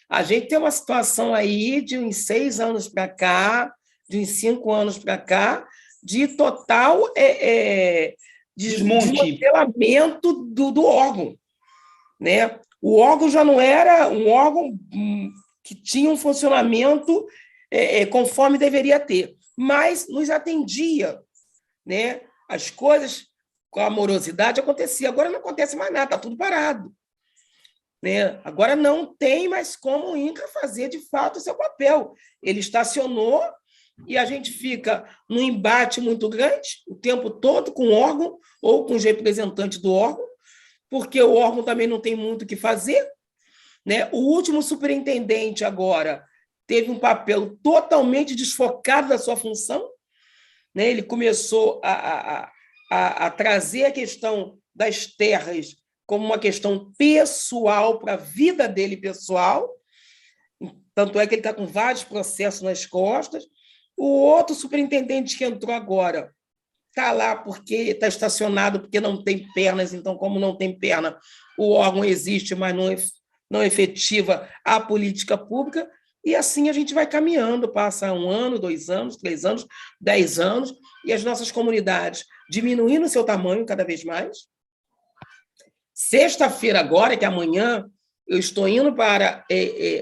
A gente tem uma situação aí de uns 6 anos para cá, de uns 5 anos para cá, de total desmantelamento do órgão, né? O órgão já não era um órgão que tinha um funcionamento conforme deveria ter, mas nos atendia, né? As coisas com amorosidade acontecia. Agora não acontece mais nada, está tudo parado, né? Agora não tem mais como o INCRA fazer, de fato, o seu papel. Ele estacionou e a gente fica num embate muito grande o tempo todo com o órgão ou com os representantes do órgão, porque o órgão também não tem muito o que fazer, né? O último superintendente agora teve um papel totalmente desfocado da sua função, né? Ele começou a trazer a questão das terras como uma questão pessoal para a vida dele pessoal, tanto é que ele está com vários processos nas costas. O outro superintendente que entrou agora está lá porque está estacionado, porque não tem pernas, então, como não tem perna, o órgão existe, mas não efetiva a política pública, e assim a gente vai caminhando, passa 1 ano, 2 anos, 3 anos, 10 anos, e as nossas comunidades diminuindo o seu tamanho cada vez mais. Sexta-feira agora, que é amanhã, eu estou indo para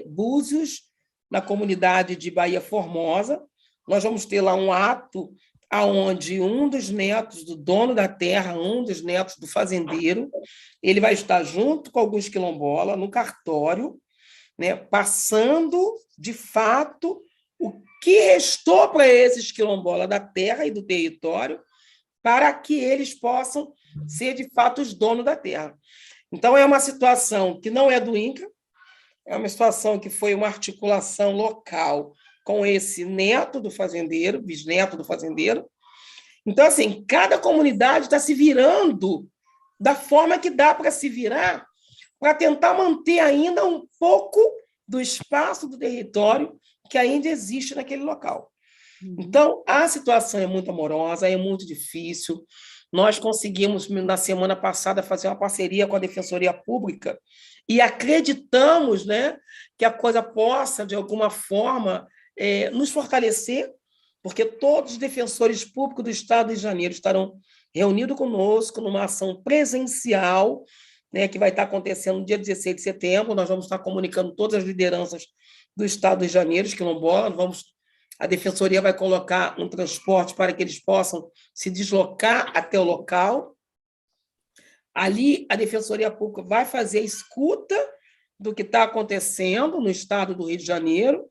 Búzios, na comunidade de Bahia Formosa. Nós vamos ter lá um ato onde um dos netos do dono da terra, um dos netos do fazendeiro, ele vai estar junto com alguns quilombolas no cartório, né, passando, de fato, o que restou para esses quilombolas da terra e do território, para que eles possam ser, de fato, os donos da terra. Então, é uma situação que não é do INCRA, é uma situação que foi uma articulação local com esse neto do fazendeiro, bisneto do fazendeiro. Então, assim, cada comunidade está se virando da forma que dá para se virar, para tentar manter ainda um pouco do espaço do território que ainda existe naquele local. Então, a situação é muito amorosa, é muito difícil. Nós conseguimos, na semana passada, fazer uma parceria com a Defensoria Pública e acreditamos, né, que a coisa possa, de alguma forma, nos fortalecer, porque todos os defensores públicos do Estado do Rio de Janeiro estarão reunidos conosco numa ação presencial, né, que vai estar acontecendo no dia 16 de setembro. Nós vamos estar comunicando todas as lideranças do Estado do Rio de Janeiro, os quilombolas. A Defensoria vai colocar um transporte para que eles possam se deslocar até o local. Ali, a Defensoria Pública vai fazer a escuta do que está acontecendo no Estado do Rio de Janeiro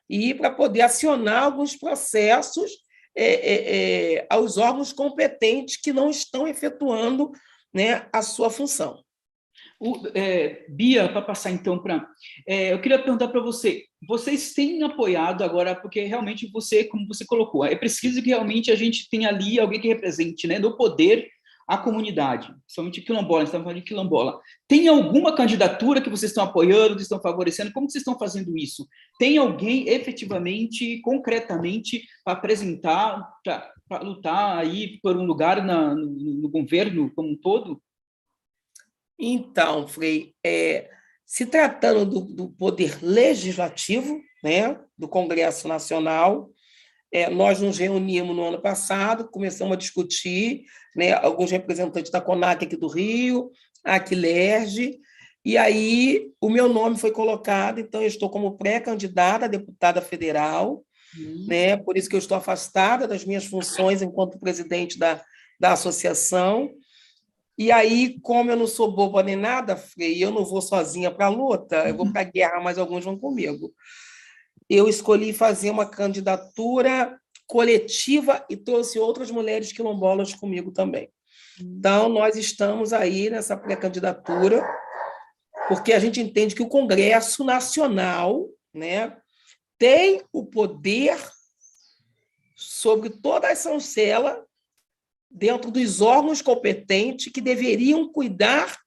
e para poder acionar alguns processos aos órgãos competentes que não estão efetuando, né, a sua função. Bia, para passar então para... eu queria perguntar para você, vocês têm apoiado agora, porque realmente você, como você colocou, é preciso que realmente a gente tenha ali alguém que represente, né, no poder a comunidade, somente quilombola, estamos falando de quilombola. Tem alguma candidatura que vocês estão apoiando, que estão favorecendo? Como vocês estão fazendo isso? Tem alguém efetivamente, concretamente, para apresentar, para lutar aí por um lugar no governo como um todo? Então, Frei, se tratando do poder legislativo, né, do Congresso Nacional, nós nos reunimos no ano passado, começamos a discutir, né, alguns representantes da CONAC aqui do Rio, a Aquilerge, e aí o meu nome foi colocado, então eu estou como pré-candidata a deputada federal, né, por isso que eu estou afastada das minhas funções enquanto presidente da associação. E aí, como eu não sou boba nem nada, Frei, eu não vou sozinha para a luta, eu vou para a guerra, mas alguns vão comigo. Eu escolhi fazer uma candidatura coletiva e trouxe outras mulheres quilombolas comigo também. Então, nós estamos aí nessa pré-candidatura, porque a gente entende que o Congresso Nacional, né, tem o poder sobre toda a chancela dentro dos órgãos competentes que deveriam cuidar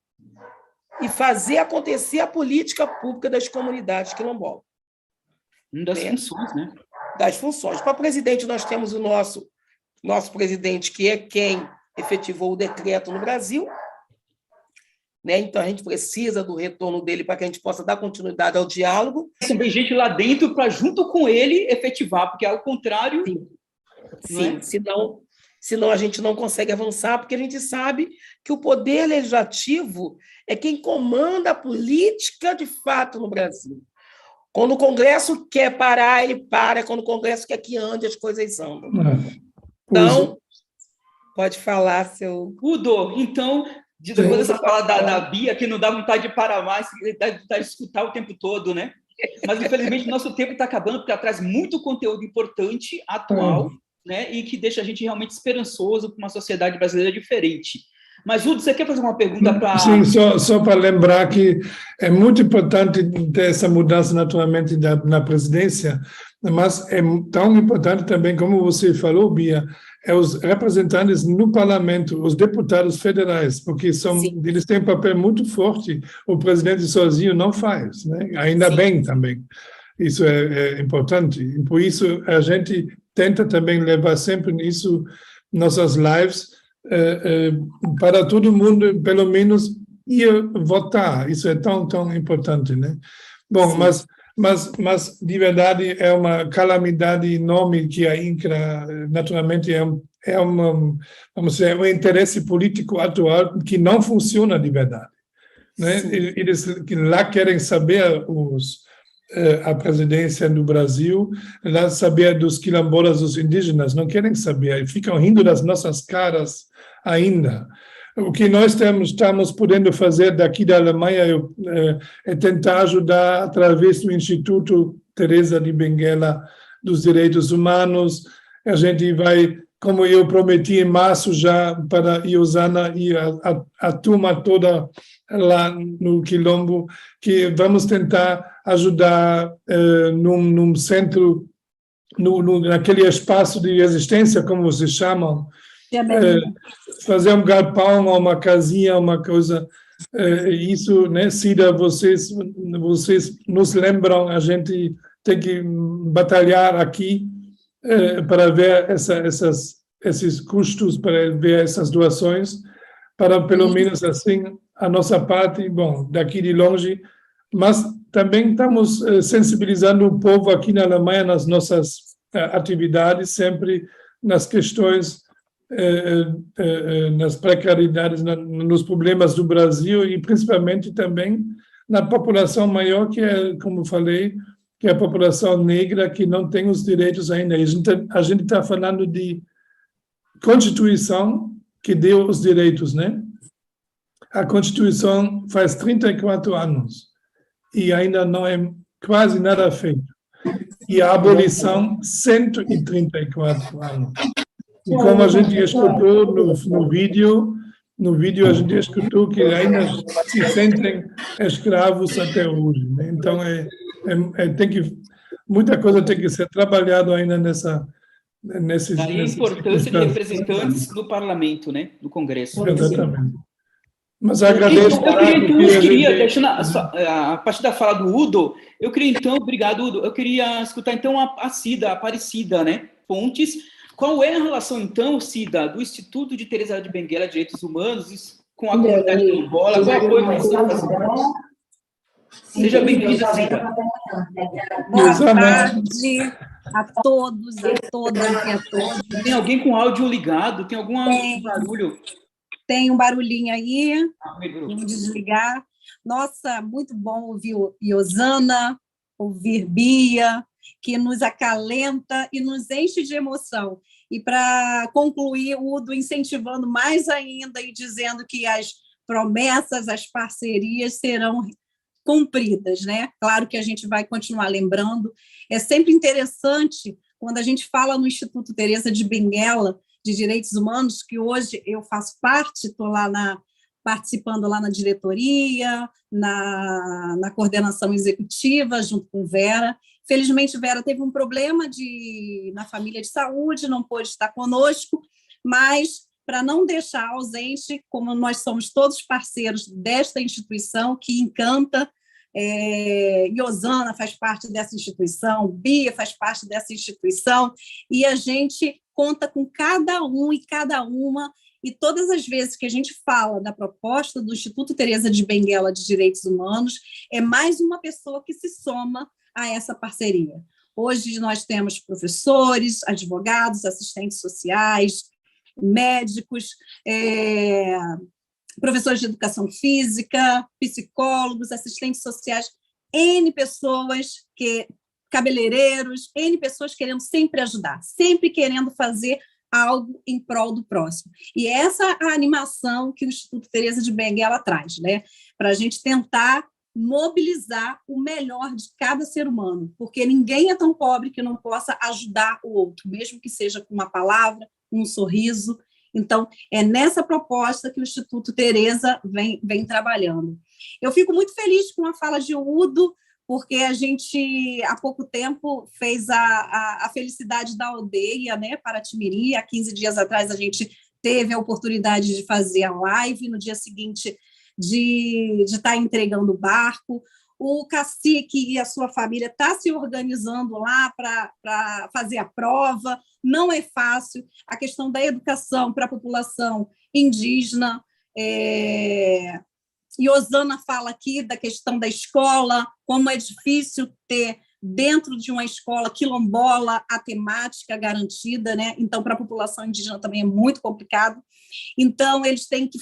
e fazer acontecer a política pública das comunidades quilombolas. Das funções, né? Das funções. Para presidente, nós temos o nosso presidente, que é quem efetivou o decreto no Brasil, né? Então, a gente precisa do retorno dele para que a gente possa dar continuidade ao diálogo. Tem gente lá dentro para, junto com ele, efetivar, porque, ao contrário... Sim, senão a gente não consegue avançar, porque a gente sabe que o poder legislativo é quem comanda a política de fato no Brasil. Quando o Congresso quer parar, ele para. Quando o Congresso quer que ande, as coisas andam. Então, pode falar, seu... Udo, então, depois dessa fala da Bia, que não dá vontade de parar mais, dá vontade de escutar o tempo todo, né? Mas, infelizmente, nosso tempo está acabando, porque ela traz muito conteúdo importante, atual, né, e que deixa a gente realmente esperançoso para uma sociedade brasileira diferente. Mas, Udo, você quer fazer uma pergunta para... Sim, só para lembrar que é muito importante ter essa mudança, naturalmente, na presidência, mas é tão importante também, como você falou, Bia, os representantes no parlamento, os deputados federais, porque eles têm um papel muito forte, o presidente sozinho não faz, né? Ainda bem também. Isso é importante. E por isso, a gente tenta também levar sempre isso, nossas lives, para todo mundo, pelo menos, ir votar. Isso é tão importante, né? Bom, mas de verdade é uma calamidade enorme que a INCRA, naturalmente, vamos dizer, um interesse político atual que não funciona de verdade, né? Eles lá querem saber a presidência do Brasil, lá saber dos quilombolas, dos indígenas, não querem saber, ficam rindo das nossas caras ainda. O que nós estamos podendo fazer daqui da Alemanha é tentar ajudar através do Instituto Teresa de Benguela dos Direitos Humanos. A gente vai, como eu prometi em março já para Iosana e a turma toda lá no Quilombo, que vamos tentar ajudar num centro, naquele espaço de resistência, como vocês chamam, fazer um galpão ou uma casinha, uma coisa. Isso, né, Cida, vocês nos lembram, a gente tem que batalhar aqui para ver esses custos, para ver essas doações, para pelo menos assim a nossa parte, bom, daqui de longe, mas também estamos sensibilizando o povo aqui na Alemanha nas nossas atividades, sempre nas questões, nas precariedades, nos problemas do Brasil e principalmente também na população maior, que é, como falei, que é a população negra que não tem os direitos ainda. A gente está falando de Constituição que deu os direitos, né? A Constituição faz 34 anos e ainda não é quase nada feito. E a abolição, 134 anos. E como a gente escutou no vídeo a gente escutou que ainda se sentem escravos até hoje, né? Então, muita coisa tem que ser trabalhada ainda nesses... Daí a importância de representantes no parlamento, né? No Congresso. Exatamente. Mas agradeço. Deixando a partir da fala do Udo, eu queria então, obrigado, Udo, eu queria escutar então a Cida, a Aparecida, né? Pontes. Qual é a relação, então, Cida, do Instituto de Teresa de Benguela Direitos Humanos com a comunidade quilombola? Qual apoio que você está fazendo? Seja bem-vinda, Cida. Boa tarde a todos, a todas e a todos. Tem alguém com áudio ligado? Tem algum barulho? Tem um barulhinho aí, vamos desligar. Nossa, muito bom ouvir Iosana, ouvir Bia, que nos acalenta e nos enche de emoção. E para concluir, o Udo incentivando mais ainda e dizendo que as promessas, as parcerias serão cumpridas, né? Claro que a gente vai continuar lembrando. É sempre interessante quando a gente fala no Instituto Teresa de Benguela de Direitos Humanos, que hoje eu faço parte, estou lá participando lá na diretoria, na coordenação executiva, junto com Vera. Felizmente, Vera teve um problema na família de saúde, não pôde estar conosco, mas para não deixar ausente, como nós somos todos parceiros desta instituição que encanta, Iosana faz parte dessa instituição, Bia faz parte dessa instituição, e a gente conta com cada um e cada uma, e todas as vezes que a gente fala da proposta do Instituto Teresa de Benguela de Direitos Humanos, é mais uma pessoa que se soma a essa parceria. Hoje nós temos professores, advogados, assistentes sociais, médicos, professores de educação física, psicólogos, assistentes sociais, N pessoas, cabeleireiros, N pessoas querendo sempre ajudar, sempre querendo fazer algo em prol do próximo. E essa é a animação que o Instituto Teresa de Benguela traz, né? Para a gente tentar mobilizar o melhor de cada ser humano, porque ninguém é tão pobre que não possa ajudar o outro, mesmo que seja com uma palavra, um sorriso. Então, é nessa proposta que o Instituto Teresa vem trabalhando. Eu fico muito feliz com a fala de Udo, porque a gente, há pouco tempo, fez a Felicidade da Aldeia, né, Paratimiri. Há 15 dias atrás, a gente teve a oportunidade de fazer a live, no dia seguinte de estar entregando o barco. O cacique e a sua família estão se organizando lá para fazer a prova. Não é fácil. A questão da educação para a população indígena. Iosana fala aqui da questão da escola, como é difícil ter dentro de uma escola quilombola a temática garantida, né? Então, para a população indígena também é muito complicado. Então, eles têm que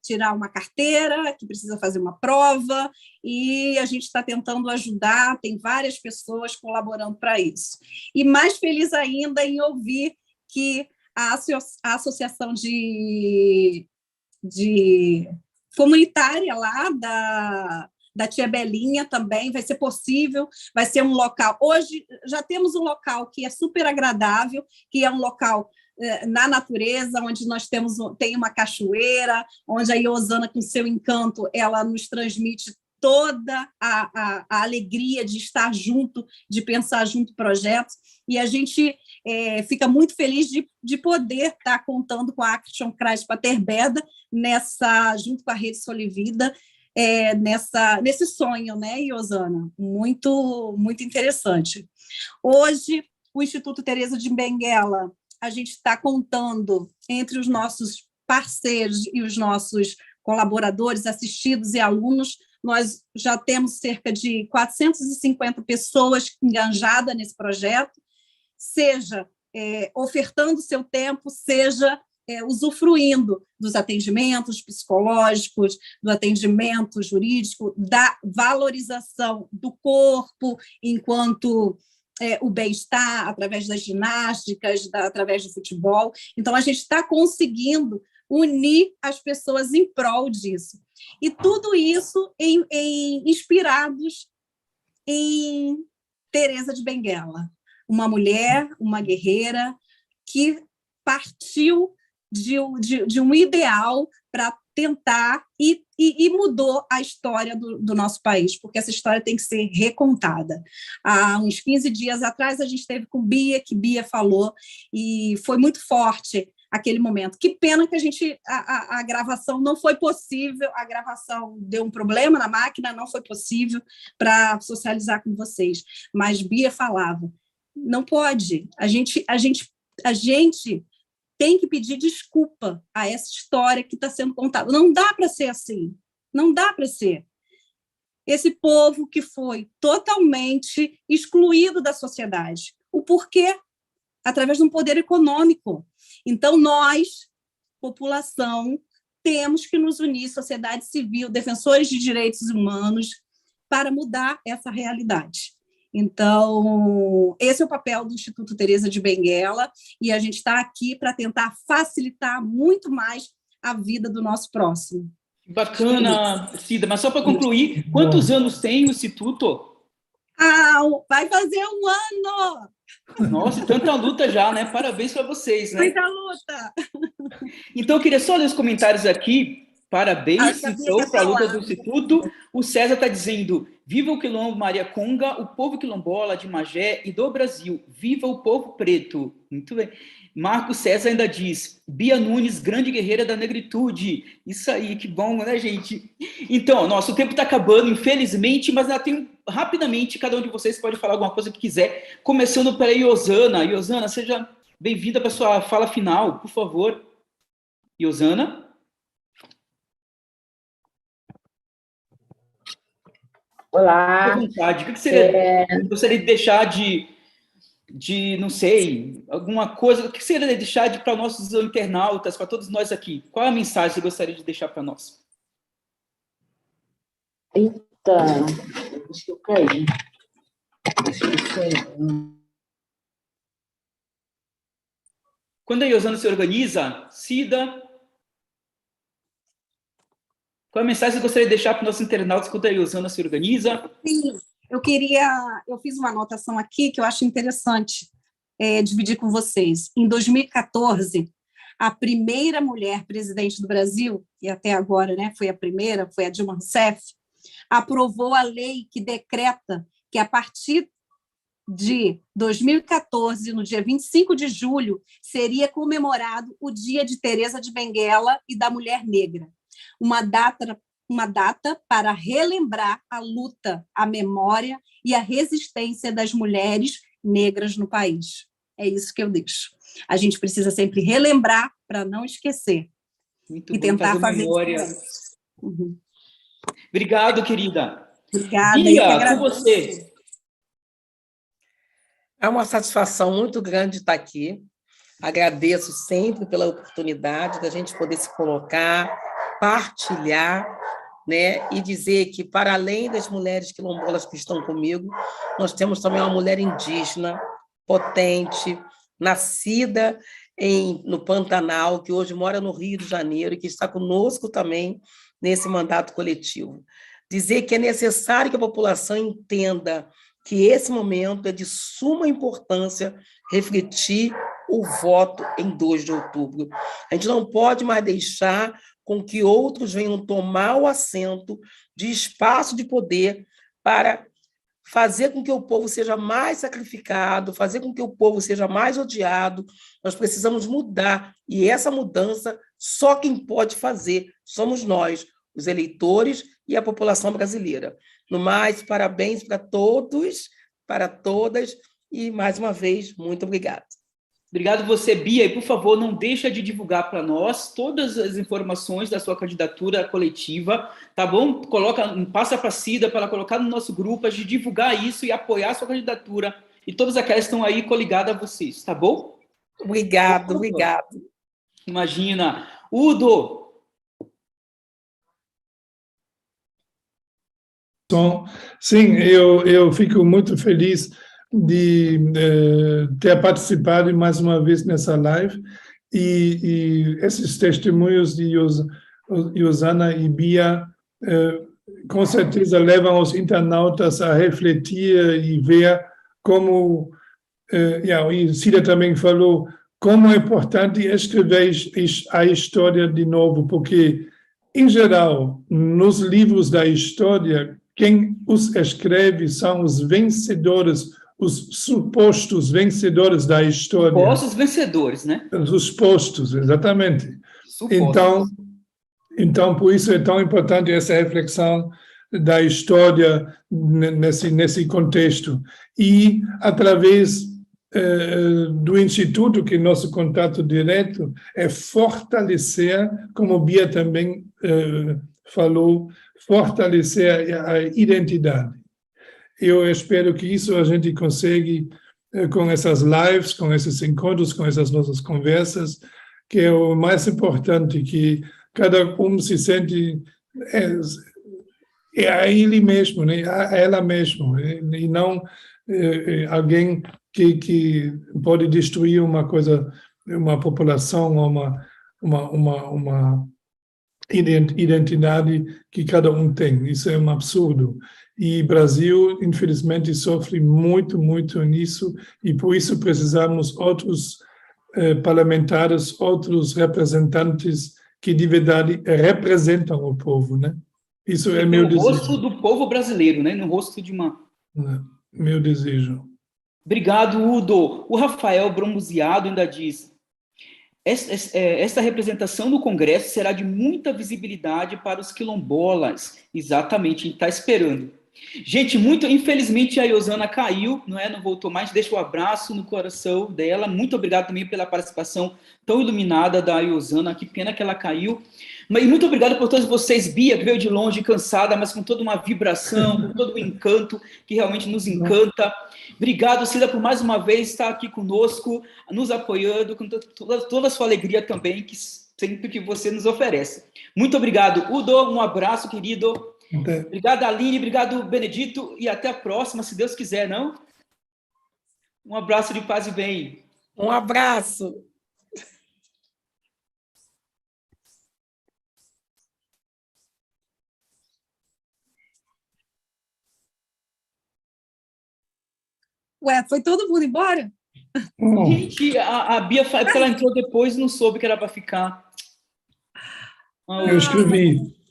tirar uma carteira, que precisa fazer uma prova, e a gente está tentando ajudar, tem várias pessoas colaborando para isso. E mais feliz ainda em ouvir que a Associação de comunitária lá da Tia Belinha também, vai ser possível, vai ser um local. Hoje já temos um local que é super agradável, que é um local na natureza, onde nós tem uma cachoeira, onde a Iosana, com seu encanto, ela nos transmite toda a alegria de estar junto, de pensar junto projetos, e a gente fica muito feliz de poder estar contando com a Action Kreis Paterbeda junto com a Rede Solivida, nesse sonho, né, Iosana? Muito, muito interessante. Hoje, o Instituto Teresa de Benguela, a gente está contando entre os nossos parceiros e os nossos colaboradores, assistidos e alunos, nós já temos cerca de 450 pessoas engajadas nesse projeto, seja ofertando seu tempo, seja usufruindo dos atendimentos psicológicos, do atendimento jurídico, da valorização do corpo enquanto o bem-estar, através das ginásticas, através do futebol. Então, a gente está conseguindo unir as pessoas em prol disso. E tudo isso inspirados em Teresa de Benguela, uma mulher, uma guerreira que partiu de um ideal para tentar e mudou a história do nosso país, porque essa história tem que ser recontada. Há uns 15 dias atrás, a gente esteve com que Bia falou, e foi muito forte aquele momento. Que pena que a gravação não foi possível, a gravação deu um problema na máquina, não foi possível para socializar com vocês, mas Bia falava, não pode, a gente tem que pedir desculpa a essa história que está sendo contada. Não dá para ser assim. Não dá para ser. Esse povo que foi totalmente excluído da sociedade. O porquê? Através de um poder econômico. Então, nós, população, temos que nos unir, sociedade civil, defensores de direitos humanos, para mudar essa realidade. Então, esse é o papel do Instituto Teresa de Benguela, e a gente está aqui para tentar facilitar muito mais a vida do nosso próximo. Bacana, Cida, mas só para concluir, quantos anos tem o Instituto? Vai fazer 1 ano! Nossa, tanta luta já, né? Parabéns para vocês, né? Muita luta! Então, eu queria só ler os comentários aqui. Parabéns, então, para a luta do Instituto. O César está dizendo, viva o Quilombo Maria Conga, o povo quilombola de Magé e do Brasil. Viva o povo preto. Muito bem. Marco César ainda diz, Bia Nunes, grande guerreira da negritude. Isso aí, que bom, né, gente? Então, nosso tempo está acabando, infelizmente, mas ainda tem, rapidamente, cada um de vocês pode falar alguma coisa que quiser, começando pela Iosana. Iosana, seja bem-vinda para a sua fala final, por favor. Iosana? Olá. À vontade. O que você gostaria de deixar de, não sei, alguma coisa? O que você gostaria de deixar para nossos internautas, para todos nós aqui? Qual é a mensagem que você gostaria de deixar para nós? Eita, acho que eu caí. Acho que foi. Quando a Iosana se organiza, Cida, qual é a mensagem que você gostaria de deixar para os nossos internautas quando a Iosana se organiza? Sim, eu fiz uma anotação aqui que eu acho interessante dividir com vocês. Em 2014, a primeira mulher presidente do Brasil, e até agora, né, foi a Dilma Rousseff, aprovou a lei que decreta que, a partir de 2014, no dia 25 de julho, seria comemorado o Dia de Teresa de Benguela e da Mulher Negra. Uma data para relembrar a luta, a memória e a resistência das mulheres negras no país. É isso que eu deixo. A gente precisa sempre relembrar para não esquecer. Muito e bom, tentar fazer memória. Uhum. Obrigado, querida. Obrigada. Bia, com você. É uma satisfação muito grande estar aqui. Agradeço sempre pela oportunidade da gente poder se colocar, partilhar, né, e dizer que, para além das mulheres quilombolas que estão comigo, nós temos também uma mulher indígena, potente, nascida no Pantanal, que hoje mora no Rio de Janeiro e que está conosco também nesse mandato coletivo. Dizer que é necessário que a população entenda que esse momento é de suma importância refletir o voto em 2 de outubro. A gente não pode mais deixar com que outros venham tomar o assento de espaço de poder para fazer com que o povo seja mais sacrificado, fazer com que o povo seja mais odiado. Nós precisamos mudar, e essa mudança só quem pode fazer somos nós, os eleitores e a população brasileira. No mais, parabéns para todos, para todas, e mais uma vez, muito obrigada. Obrigado você, Bia, e por favor, não deixa de divulgar para nós todas as informações da sua candidatura coletiva, tá bom? Passa para a Cida para ela colocar no nosso grupo, de divulgar isso e apoiar a sua candidatura, e todas aquelas que estão aí coligadas a vocês, tá bom? Obrigado. Imagina. Udo! Sim, eu fico muito feliz de ter participado mais uma vez nessa live, e esses testemunhos de Iosana e Bia com certeza levam os internautas a refletir e ver como, e Cida também falou, como é importante escrever a história de novo, porque, em geral, nos livros da história, quem os escreve são os vencedores, os supostos vencedores da história. Supostos vencedores, né? Os supostos, exatamente. Supostos. Então, por isso é tão importante essa reflexão da história nesse contexto. E, através do Instituto, que é nosso contato direto, é fortalecer, como Bia também falou, fortalecer a identidade. Eu espero que isso a gente consegue com essas lives, com esses encontros, com essas nossas conversas, que é o mais importante, que cada um se sente a ele mesmo, né? A ela mesma, e não alguém que pode destruir uma coisa, uma população, uma identidade que cada um tem. Isso é um absurdo. E o Brasil, infelizmente, sofre muito, muito nisso, e por isso precisamos outros parlamentares, outros representantes que de verdade representam o povo, né? Isso é meu desejo. No rosto do povo brasileiro, né? No rosto de uma... Meu desejo. Obrigado, Udo. O Rafael Bronzeado ainda diz: esta representação no Congresso será de muita visibilidade para os quilombolas. Exatamente, a gente está esperando. Gente, infelizmente a Iosana caiu, não voltou mais. Deixa o abraço no coração dela. Muito obrigado também pela participação tão iluminada da Iosana. Que pena que ela caiu. E muito obrigado por todos vocês, Bia, que veio de longe, cansada, mas com toda uma vibração, com todo o encanto que realmente nos encanta. Obrigado, Cida, por mais uma vez estar aqui conosco, nos apoiando, com toda a sua alegria também, que sempre que você nos oferece. Muito obrigado, Udo, um abraço, querido. Obrigado, Aline, obrigado, Benedito, e até a próxima, se Deus quiser, não? Um abraço de paz e bem. Um abraço. Ué, foi todo mundo embora? Gente, a Bia, porque ela entrou depois e não soube que era para ficar. Eu escrevi.